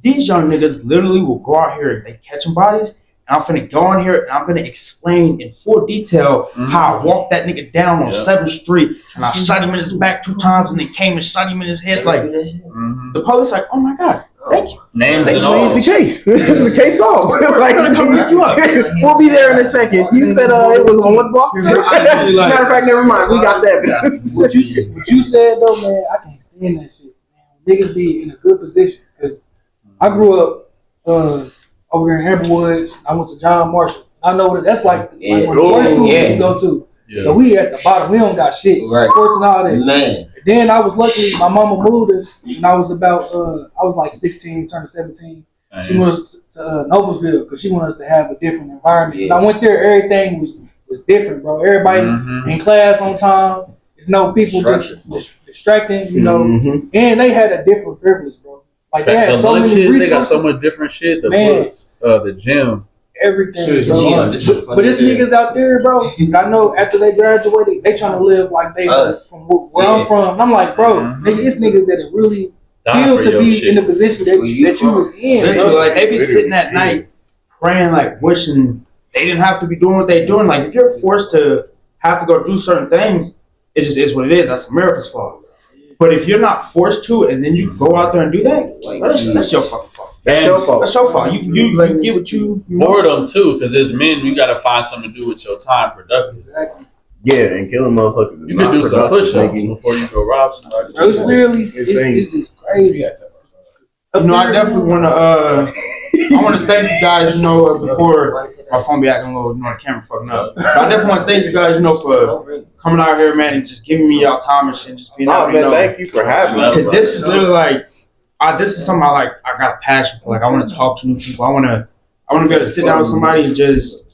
These young niggas literally will go out here and they catching bodies. And I'm finna go on here and I'm gonna explain in full detail how I walked that nigga down on 7th Street and I shot him in his back 2 times and then came and shot him in his head. Like the police, like, oh my god, thank you. Names it's an easy case. It's a case solved. Like, we'll be there in a second. You said it was on what block? Matter of fact, never mind. We got that. What you said though, man, I can't stand that shit. Man, niggas be in a good position because I grew up over there in Amberwoods. I went to John Marshall. I know what that's like one of the worst schools you go to. Yeah. So we at the bottom. We don't got shit. Right. Sports and all that. Man. And then I was lucky. My mama moved us when I was about I was like 16, turning 17. She moved us to Noblesville because she wanted us to have a different environment. Yeah. And I went there. Everything was different, bro. Everybody in class on time. There's no people just distracting, you know. And they had a different privilege, bro. Like they had so many resources. They got so much different shit. The books, the gym, everything. Bro. But it's niggas out there, bro. I know after they graduated, they trying to live like they from where I'm from. And I'm like, bro, nigga, it's niggas that really feel to be in the position that you was in. Like they be sitting at night praying, like wishing they didn't have to be doing what they doing. Like if you're forced to have to go do certain things, it just is what it is. That's America's fault. But if you're not forced to, and then you go out there and do that, that's your fucking fault. That's your fault. That's your fault. You get what you boredom too, because as men, you got to find something to do with your time productive. Exactly. Yeah, and killing motherfuckers. You can do some push-ups before you go rob somebody. It's really it's just crazy. I definitely want to. I want to thank you guys. Before my phone be acting a little, the camera fucking up. But I definitely want to thank you guys. For coming out here, man, and just giving me y'all time and shit. Just being out here. Thank you for having me. Because this is literally like, this is something I like. I got a passion for. Like, I want to talk to new people. I want to be able to sit down with somebody and just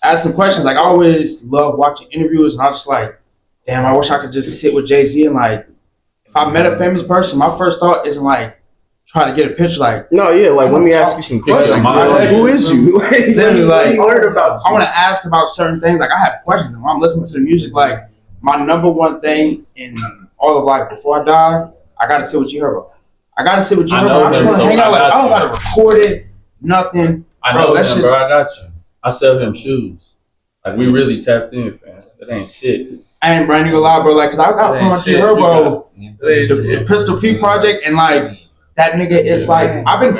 ask them questions. Like, I always love watching interviews, and I was just like, damn, I wish I could just sit with Jay-Z and like. if I met a famous person, my first thought isn't like try to get a picture. Like, No, yeah, like let me ask you some questions. Like, who is you? Let me learn about you. I want to ask about certain things. Like, I have questions. When I'm listening to the music, like my number one thing in all of life before I die, I gotta see what you heard about. I gotta see what you heard about. I just want to hang out. Like, I don't gotta record it. Nothing. I know him, bro. I got you. I sell him shoes. Like, we really tapped in, fam. That ain't shit. I ain't brand new loud, bro. Like, cause I got from my Herbo, the Pistol P project, and like that nigga is like, I've been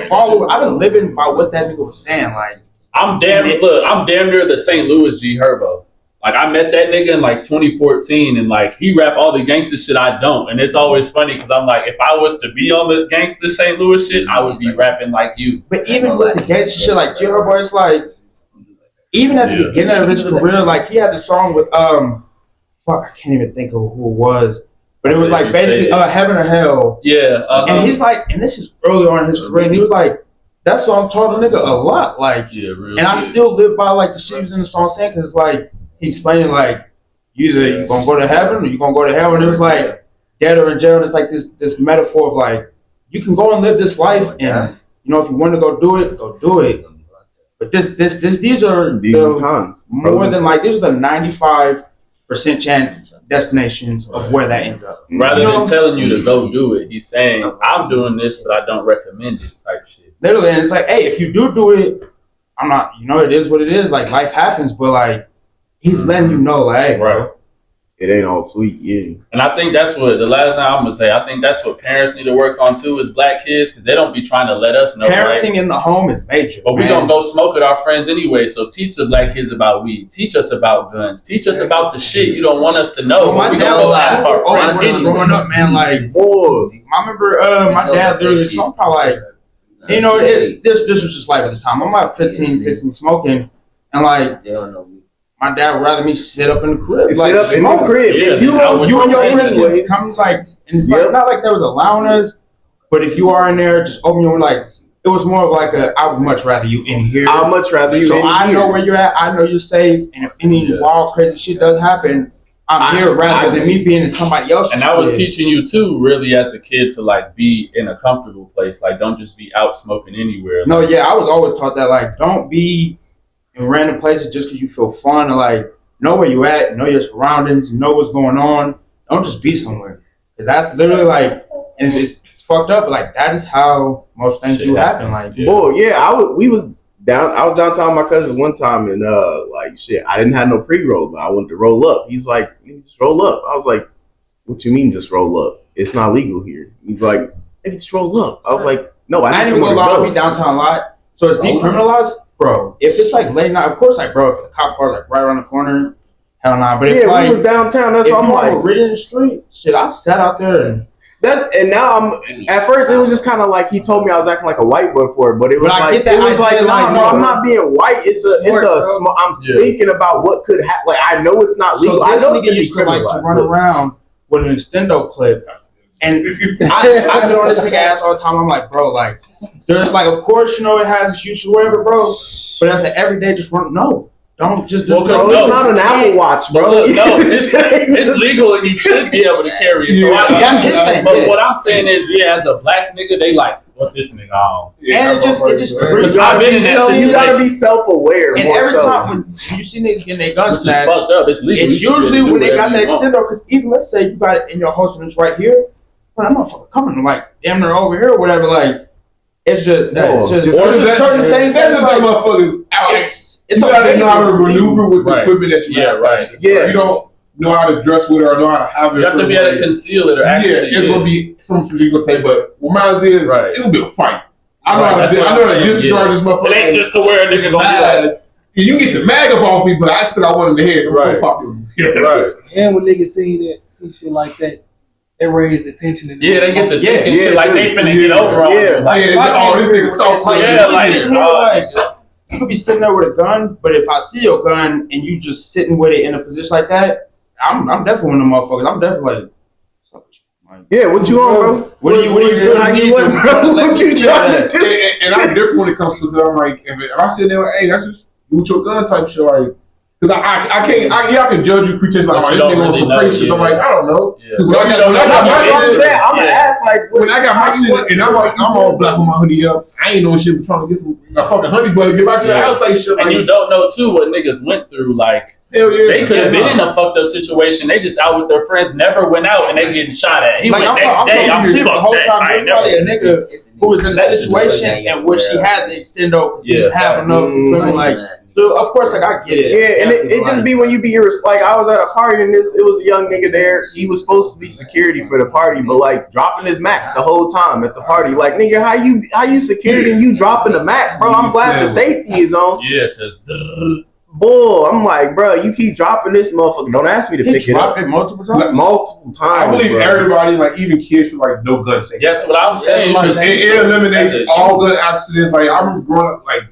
living by what that nigga was saying. Like, I'm damn near the St. Louis G Herbo. Like, I met that nigga in like 2014, and like he rap all the gangster shit I don't, and it's always funny because I'm like, if I was to be on the gangster St. Louis shit, I would be rapping like you. But even with the gangster shit, like G Herbo, it's like, even at the beginning of his career, like he had the song with fuck, I can't even think of who it was. But it was like basically Heaven or Hell. Yeah. And he's like, and this is early on in his career, and he was like, that song taught the nigga a lot. Like, and I still live by like the shit he was in the song saying, because it's like, he explaining like, either you gonna go to heaven or you gonna go to hell. And it was like, dead or in jail. And it's like this metaphor of like, you can go and live this life, and you know, if you want to go do it, go do it. But these are the cons. More than like, these are the 95% chance destinations of where that ends up. Rather than telling you to go do it, he's saying, I'm doing this, but I don't recommend it type shit. Literally, and it's like, hey, if you do it, I'm not, you know, it is what it is. Like, life happens, but like, he's letting you know, like, hey, right. It ain't all sweet, yeah. And I think that's what the last thing I'm gonna say. I think that's what parents need to work on too, is black kids, because they don't be trying to let us know. Parenting in the home is major, but we don't go smoke with our friends anyway. So teach the black kids about weed. Teach us about guns. Teach us about the shit you don't want us to know. My we dad don't go was ask our friends growing up, man. Like, boy, I remember my dad literally. So I'm probably like, you know, this was just life at the time. I'm like 15, 16, smoking, and like. My dad would rather me sit up in the crib. Sit up in the crib. Yeah, if you don't you and your anyway, comes like, and it's like, not like that was allowing us, but if you are in there, just open your like. It was more of like I would much rather you in here. I'd much rather you. So in I here. know where you're at. I know you're safe, and if any wild crazy shit does happen, I'm here rather than me being in somebody else's. And I was teaching you too, really, as a kid, to like be in a comfortable place. Like, don't just be out smoking anywhere. No, yeah, I was always taught that. Like, don't be in random places just because you feel fun, or like know where you at, know your surroundings, know what's going on. Don't just be somewhere. Cause that's literally like, and it's fucked up. But like, that is how most things do happen. Like, boy, yeah, I was downtown with my cousin one time, and like shit, I didn't have no pre-roll, but I wanted to roll up. He's like, just roll up. I was like, what you mean just roll up? It's not legal here. He's like, hey, just roll up. I was like, no, I didn't even go be downtown a lot. So it's decriminalized. Bro, if it's like late night, of course, like, bro, if the cop car like right around the corner, hell nah. But if like, we was downtown, that's why I'm like, reading the street, shit, I sat out there and now I'm. At first, it was just kind of like he told me I was acting like a white boy for it, but it was like nah, bro, I'm not being white. It's a small. I'm thinking about what could happen. Like, I know it's not legal. So I know nigga used to like to run around with an extendo clip, and I get on this nigga ass all the time. I'm like, bro, like. There's like, of course, you know, it has its use or whatever, bro. But as an everyday, just run. No, don't just. Bro, it's not an Apple Watch, bro. No, it's legal and you should be able to carry it. So but what I'm saying is, yeah, as a black nigga, they like, what's this nigga on? And it just. You gotta be self-aware. And every time when you see niggas getting their guns snatched, it's legal. It's usually when they got that extender. Because even let's say you got it in your holster, it's right here, but I'm not coming like damn near over here or whatever, like. It's just certain things that's like motherfuckers out. It's you gotta know how to maneuver with the equipment that you have. Right. Yeah, you don't know how to dress with it or know how to have it. You have to be able to conceal it or actually. Yeah, it's gonna be something you gonna take. But what mine is, it'll be a fight. I know how to discharge this motherfucker. It ain't just to where a nigga gonna be like. You get the mag up on me, but I still got one in the head. Right. Right. And when niggas see shit like that. They raise the tension. They get to thinking shit like they finna get over on. This nigga so you could be sitting there with a gun, but if I see your gun and you just sitting with it in a position like that, I'm definitely one of them motherfuckers. I'm definitely like, yeah, what you on, bro? What are you doing? How you what, bro? What you trying to do? And I'm different when it comes to gun. I'm like, if I sit there, like, hey, that's just do with your gun type shit. Like, Because I can judge you critics like, But oh, you this nigga don't on really some know, crazy shit. yeah. I'm like, I don't know. Yeah. 'Cause when I got That's what I'm my saying. I'm gonna ask like, when I got my shit and I'm all black with my hoodie up, I ain't no shit but trying to get a fucking honey butter, get back to the Yeah. house like shit. And Like, you don't know too what niggas went through. Like hell yeah. they could have been in a fucked up situation. They just out with their friends, never went out, and they getting shot at. He Like, went next day. I'm shit the fucked whole that. time. I There's ain't probably a never. nigga who was in a situation in which he had to extend over because he didn't have enough. Like, so of course, like I get it. yeah, and it just be when you be like, I was at a party and it was a young nigga there. He was supposed to be security for the party, but like dropping his Mac the whole time at the party. Like, nigga, how you security and you dropping the Mac, bro? I'm glad the safety is on. Yeah, because Boy, I'm like, bro, you keep dropping this motherfucker. Don't ask me to He pick it up. dropped it multiple times. Multiple times. I believe bro. everybody, like even kids, should like no gun safety. that's what I'm saying. It eliminates all gun accidents. Like I remember growing up, like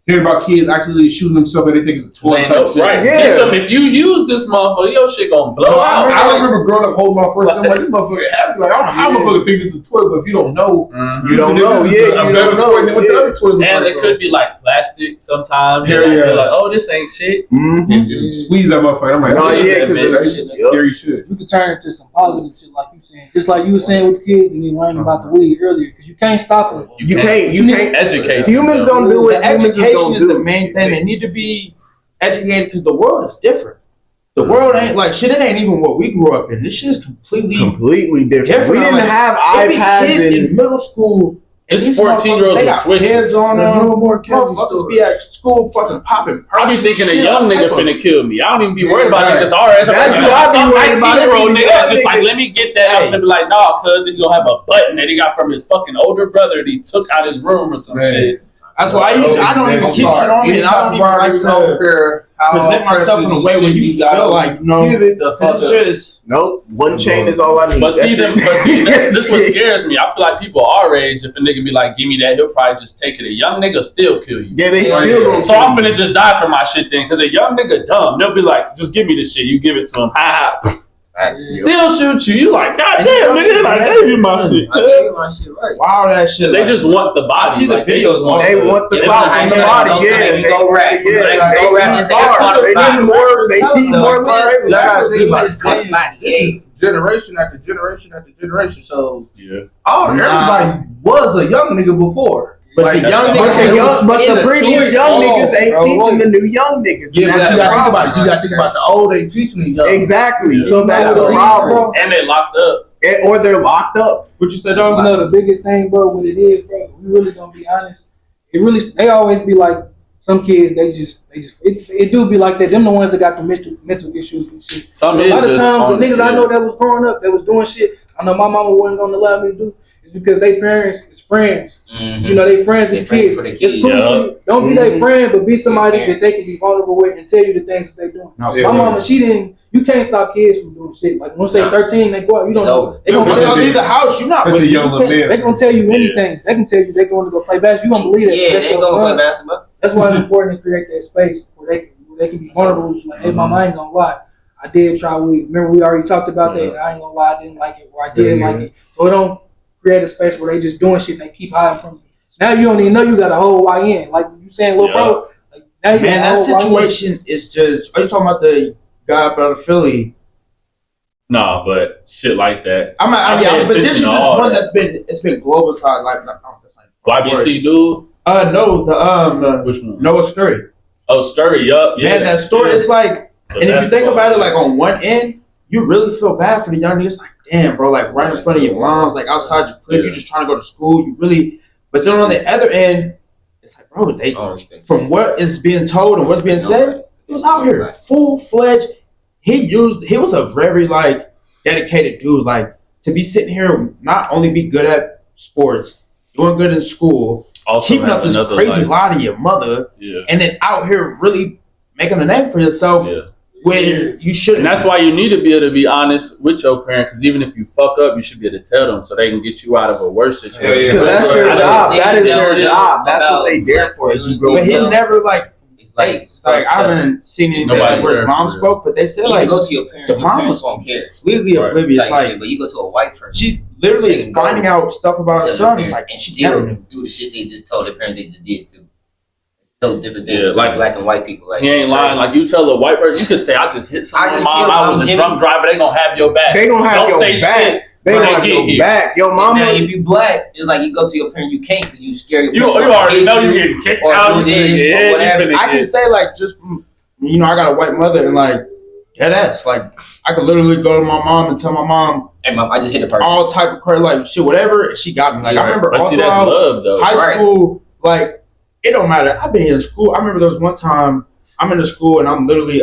hearing about kids accidentally shooting themselves, and they think it's a toy type shit. Right. Yeah. Bitch, if you use this motherfucker, your shit gonna blow out. I remember growing up holding my first gun. I'm like, this motherfucker happy. Like I don't know how motherfucker think this is a toy, but if you don't know, You don't know. this is Yeah, a you better don't know. toy than what the Yeah. other toys And are. it could be like plastic sometimes. Yeah, Like, yeah. you're like, oh, this ain't shit. Mm-hmm. You squeeze that motherfucker. I'm like, No, yeah, because because that's scary shit. You can turn it to some positive shit, like you saying, just like you were saying with the kids, and then learning about the weed earlier, because you can't stop them. You can't educate. Humans gonna do what The humans is education gonna is do. the main thing. They need to be educated because the world is different. The world ain't like shit. It ain't even what we grew up in. This shit is completely different. We didn't Like, have it be iPads kids in middle school. And It's these 14-year-olds motherfuckers, they with got switches. kids on There's them. no more candy Motherfuckers be stores. at school fucking popping. I be perks thinking a and shit, young all nigga type of- finna kill me. I don't even be worried about Right. niggas our age. That's I'm what I be some worried about. 19-year-old It be nigga the that's young just like, niggas. let me get that. I'm gonna be like, nah, cuz he gonna have a button that he got from his fucking older brother that he took out his room or some Man. shit. That's why I don't even keep shit on me, and I don't even like to present myself in a way where you feel like, you know, give it the fuck this up. shit is. Nope, one chain is all I need. But see, That's it. this what scares me. I feel like people our age, if a nigga be like, give me that, he'll probably just take it. A young nigga still kill you. Yeah, they still gonna So I'm finna just die for my shit then, because a young nigga dumb. They'll be like, just give me the shit. You give it to him. Ha ha. Still shoot you. You like, God damn, nigga, I gave you my shit. I gave you my shit right. Wow, that shit. They like, just want the body. I see the like, videos on They want the They clout want from the to body, go- yeah. they go rap. They They go rap. need It's bars. part of They the need more. They need more Like, lyrics. You gotta think about It's this. like, This is generation after generation after generation. So Yeah. everybody was a young nigga before. But the young But the previous young niggas ain't bro. teaching the new young niggas. Yeah, And but that's you the gotta think problem. about it. You gotta think about the old ain't teaching the young. Exactly. Yeah. So that's the problem. And they locked up. Or they're locked up. What you said, You dog? know, the biggest thing, bro, what it is, bro, we really gonna be honest. They always be like, some kids, it do be like that. Them the ones that got the mental issues and shit. Some A is lot of just times, the on- niggas I yeah. know that was growing up, that was doing shit, I know my mama wasn't gonna allow me to do, is because they parents is friends. You know, they friends with They friends kids. for the It's kids, cool. yeah. Don't be their friend, but be somebody Yeah. that they can be vulnerable with and tell you the things that they doing. No, Yeah. My mama, you can't stop kids from doing shit. Like once they Nah. 13, they go out. You don't It's know. over. They gonna Once tell you you. leave the house, you're not. That's a with young little man. They gonna tell you anything. They can tell you they going to go play basketball. You gonna believe that? Yeah, That's they your gonna play son. basketball. That's why it's important to create that space where they can be vulnerable. It's like, hey, mama, I ain't gonna lie. I did try weed. Remember, we already talked about that. And I ain't gonna lie, I didn't like it, or I did like it. So it don't create a space where they just doing shit and they keep hiding from you. Now you don't even know you got a whole YN. Like you saying, little bro. Like, now you Man, got a that whole situation is just. Are you talking about the guy up out of Philly? Nah, but shit like that. I'm not. I pay But this is attention to just all one that. that's been globalized. Like, YBC dude? No, the Which one? Noah Scurry. Oh, Scurry, yup. Yeah. Man, that story. It's like, The and if you think basketball. about it, like on one end, you really feel bad for the young niggas. Like, damn, bro, like right in front of your moms, like outside your crib, Yeah. you just trying to go to school. You really, but then on the other end, it's like, bro, they All respect. from what is being told and what's being said, he was out here full fledged. He was a very like dedicated dude. Like to be sitting here, not only be good at sports, doing good in school, Also keeping have up this another crazy life. lie to your mother, Yeah. and then out here really making a name for yourself Yeah. where you shouldn't. And that's why you need to be able to be honest with your parent, because even if you fuck up, you should be able to tell them so they can get you out of a worse situation. Yeah, Because that's their job. That is their Yeah. job. That's what they there for. Is you But he go. never like It's like I haven't seen anything Nobody where his there mom for spoke, but they said You like can go to your parents. the Your mom parents was won't care. completely Right. oblivious. Like, shit, Like but you go to a white person. she literally They is can go finding out stuff about her tell son. their It's parents like and she never still knew. do the shit they just told their parents they just did too. So different things. Yeah, like black and white people. Like he ain't lying. Like you tell a white person, you could say, "I just hit someone's mom. I was a drunk driver." They gonna have your back. They gonna have Don't your say back. shit. They when gonna have get your here. back. Your Now, mama. if you black, it's like you go to your parent, you can't because you scare your You already know you getting kicked or out. do You this finna or get whatever. hit. I can say like just from, I got a white mother and like that's like I could literally go to my mom and tell my mom, Hey mom, I just hit a person. all type of crazy like shit, whatever. She got me. Like Yeah, I remember But all see, that's throughout love though. high school, like it don't matter. I've been in school. I remember there was one time I'm in the school and I'm literally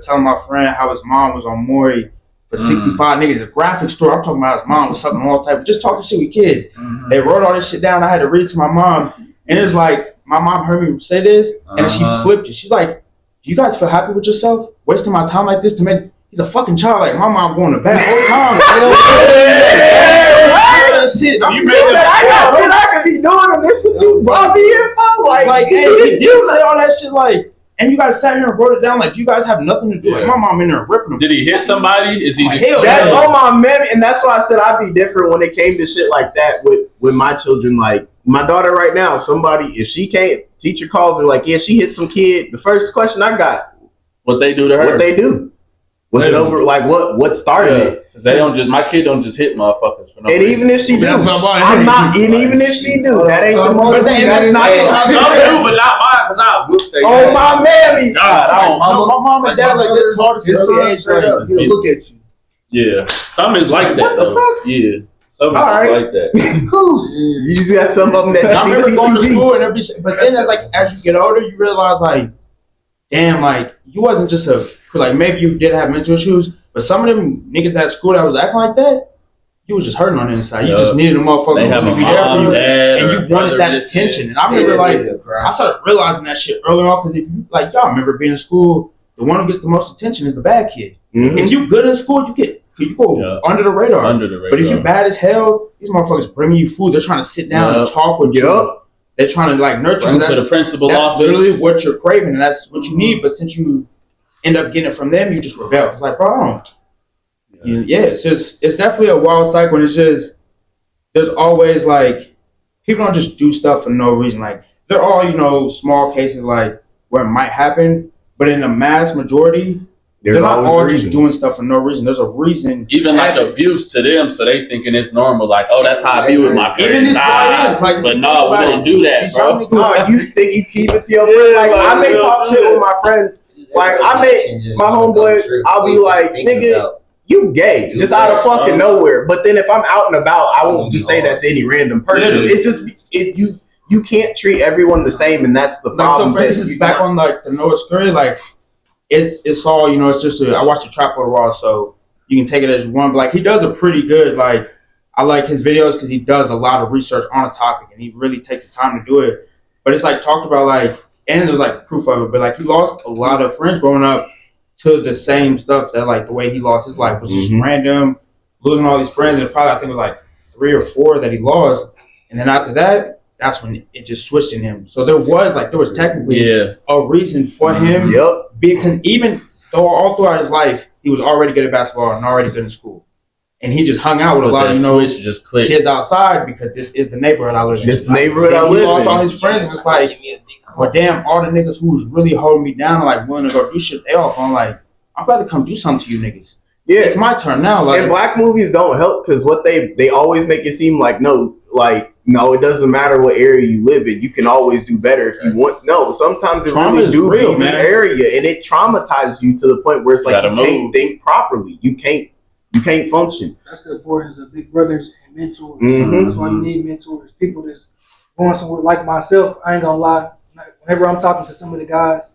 telling my friend how his mom was on Maury for 65 niggas. A graphic store. I'm talking about his mom was sucking all type of just talking shit with kids. They wrote all this shit down. I had to read it to my mom. And it's like my mom heard me say this and then she flipped it. She's like, "Do you guys feel happy with yourself? Wasting my time like this to make he's a fucking child." Like my mom going to bed all the time. Shit. You said I got shit I could be doing, and this what you brought me here for? Like hey, you did say all that shit, like, and you guys sat here and wrote it down. Like, you guys have nothing to do. Like, my mom in there ripping them. Did he hit somebody? Is he just That's on my man, and that's why I said I'd be different when it came to shit like that with my children. Like my daughter right now, if she can't, teacher calls her like, yeah, she hit some kid. The first question I got, what they do to her? what they do? Was it over? Like what started it? They don't just. My kid don't just hit motherfuckers for no And reason. even if she do, I'm not. And even if she do, that ain't the motivation. That's not Some do, but not mine, because I whoop they. Oh my mammy! God, I don't. My mom and dad like this taught us early age. Like, He'll look at you. Yeah, some is like that. What the though. fuck? Yeah, some is All just right. like that. Cool. You just got some of them that I remember just going to be TTG. school and but then as you get older, you realize like, damn, like you wasn't just like maybe you did have mental issues, but some of them niggas at school that was acting like that, you was just hurting on the inside. You just needed a motherfucker They have to a be there for mom, you, dad, and or you wanted brother that this, attention. And I remember I started realizing that shit early on because if you like y'all remember being in school, the one who gets the most attention is the bad kid. Mm-hmm. If you good in school, you go under the radar. Under the radar. But if you bad as hell, these motherfuckers bringing you food. They're trying to sit down and talk with you. They're trying to like nurture you. Bring to the principal That's office. literally what you're craving, and that's what you need. But since you end up getting it from them, you just rebel. It's like, bro, I don't. It's definitely a wild cycle. And it's just there's always like people don't just do stuff for no reason. Like they're all small cases like where it might happen, but in the mass majority, they're not all just doing stuff for no reason. There's a reason. Even like abuse to them, so they thinking it's normal. Like, oh, that's how I be with my friends. Even this guy is like, but no, we don't do that, bro. No, you keep it to your friend. Like I may talk shit with my friends. Like I may my homeboy. I'll be like, nigga, you gay, just out of fucking nowhere. But then if I'm out and about, I won't just say that to any random person. It's just you can't treat everyone the same, and that's the problem. So for instance, back on like the Noah story, like it's all it's just I watched the Trap Lord Raw, so you can take it as one. But like he does a pretty good like I like his videos because he does a lot of research on a topic and he really takes the time to do it. But it's like talked about like and there's like proof of it. But like he lost a lot of friends growing up to the same stuff that like the way he lost his life was just random, losing all these friends, and probably I think it was like 3 or 4 that he lost, and then after that, that's when it just switched in him. So there was technically a reason for him, because even though all throughout his life he was already good at basketball and already good in school, and he just hung out with a lot of kids outside because this is the neighborhood I live in. This neighborhood I live in. He lost all his friends, and it's like. But damn, all the niggas who was really holding me down, like willing to go do shit, they all going like, I'm about to come do something to you niggas. Yeah, it's my turn now. Like, and black movies don't help because what they always make it seem like no, it doesn't matter what area you live in, you can always do better if you want. No, sometimes it really do be the area, and it traumatizes you to the point where it's like you can't think properly, you can't function. That's the importance of big brothers and mentors. Mm-hmm. That's why you need mentors. People that's going somewhere like myself. I ain't gonna lie. Whenever I'm talking to some of the guys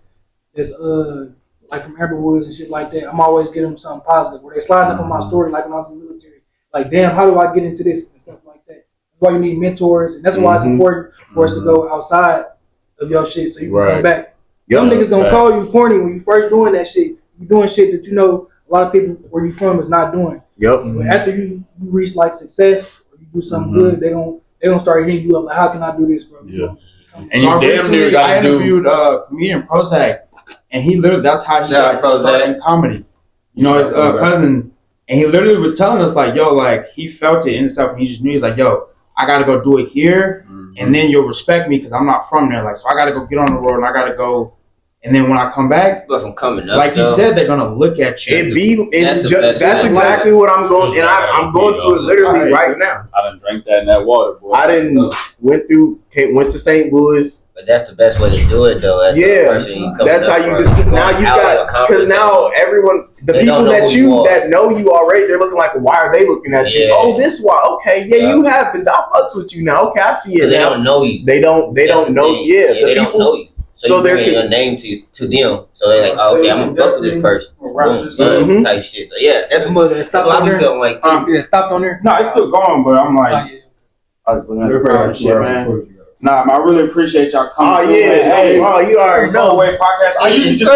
that's like from Amberwoods and shit like that, I'm always getting them something positive. Where they sliding up on my story like when I was in the military. Like, damn, how do I get into this and stuff like that? That's why you need mentors, and that's why it's important for us to go outside of your shit so you can come back. Some niggas gonna call you corny when you first doing that shit. You doing shit that a lot of people where you from is not doing. But after you reach like success or you do something good, they gonna start hitting you up like, how can I do this, bro? And you damn near got to do. I interviewed comedian Prozac, and he literally that's how he got started in comedy. His cousin, and he literally was telling us like, yo, like he felt it in himself, and he just knew he's like, yo, I got to go do it here, and then you'll respect me because I'm not from there. Like, so I got to go get on the road, and I got to go. And then when I come back, Plus, I'm coming up. like you said, they're gonna look at you. That's exactly what I'm going, and I'm going through it literally right now. I done drank that in that water, boy. I didn't went to St. Louis. But that's the best way to do it, though. As That's how you do. Now you got, because now everyone, the people that know you already, they're looking like, why are they looking at you? Oh, this why? Okay, you have been. I fucks with you now. Okay, I see it. They don't know you. They don't know. Yeah, they don't know you. So you bring your name to them. So they're like, oh, okay, I'm gonna fuck with this person. Boom, type shit. So yeah, that's what I be feeling like too. Yeah, stopped on there. No, it's still going, but I'm like, man. Nah, man, I really appreciate y'all coming. Oh yeah, hey, you already know. Podcast. I usually just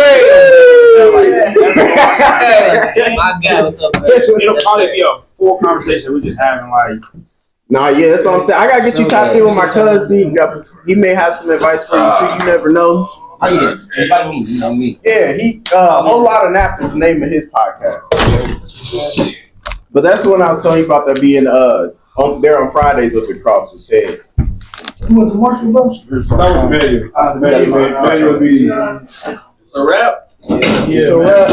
My God, what's up, man? It'll probably be a full conversation. We just having like. Nah, yeah, that's what I'm saying. I gotta get you tapped in with my cousin. He may have some advice for you too. You never know. Oh yeah, invite me. You know me. Yeah, a whole lot of naps is the name of his podcast. But that's the one I was telling you about, that being there on Fridays up at Cross with Ted. You went to Marshall, bro? That was Manuel. Manuel. It's a wrap. It's a wrap.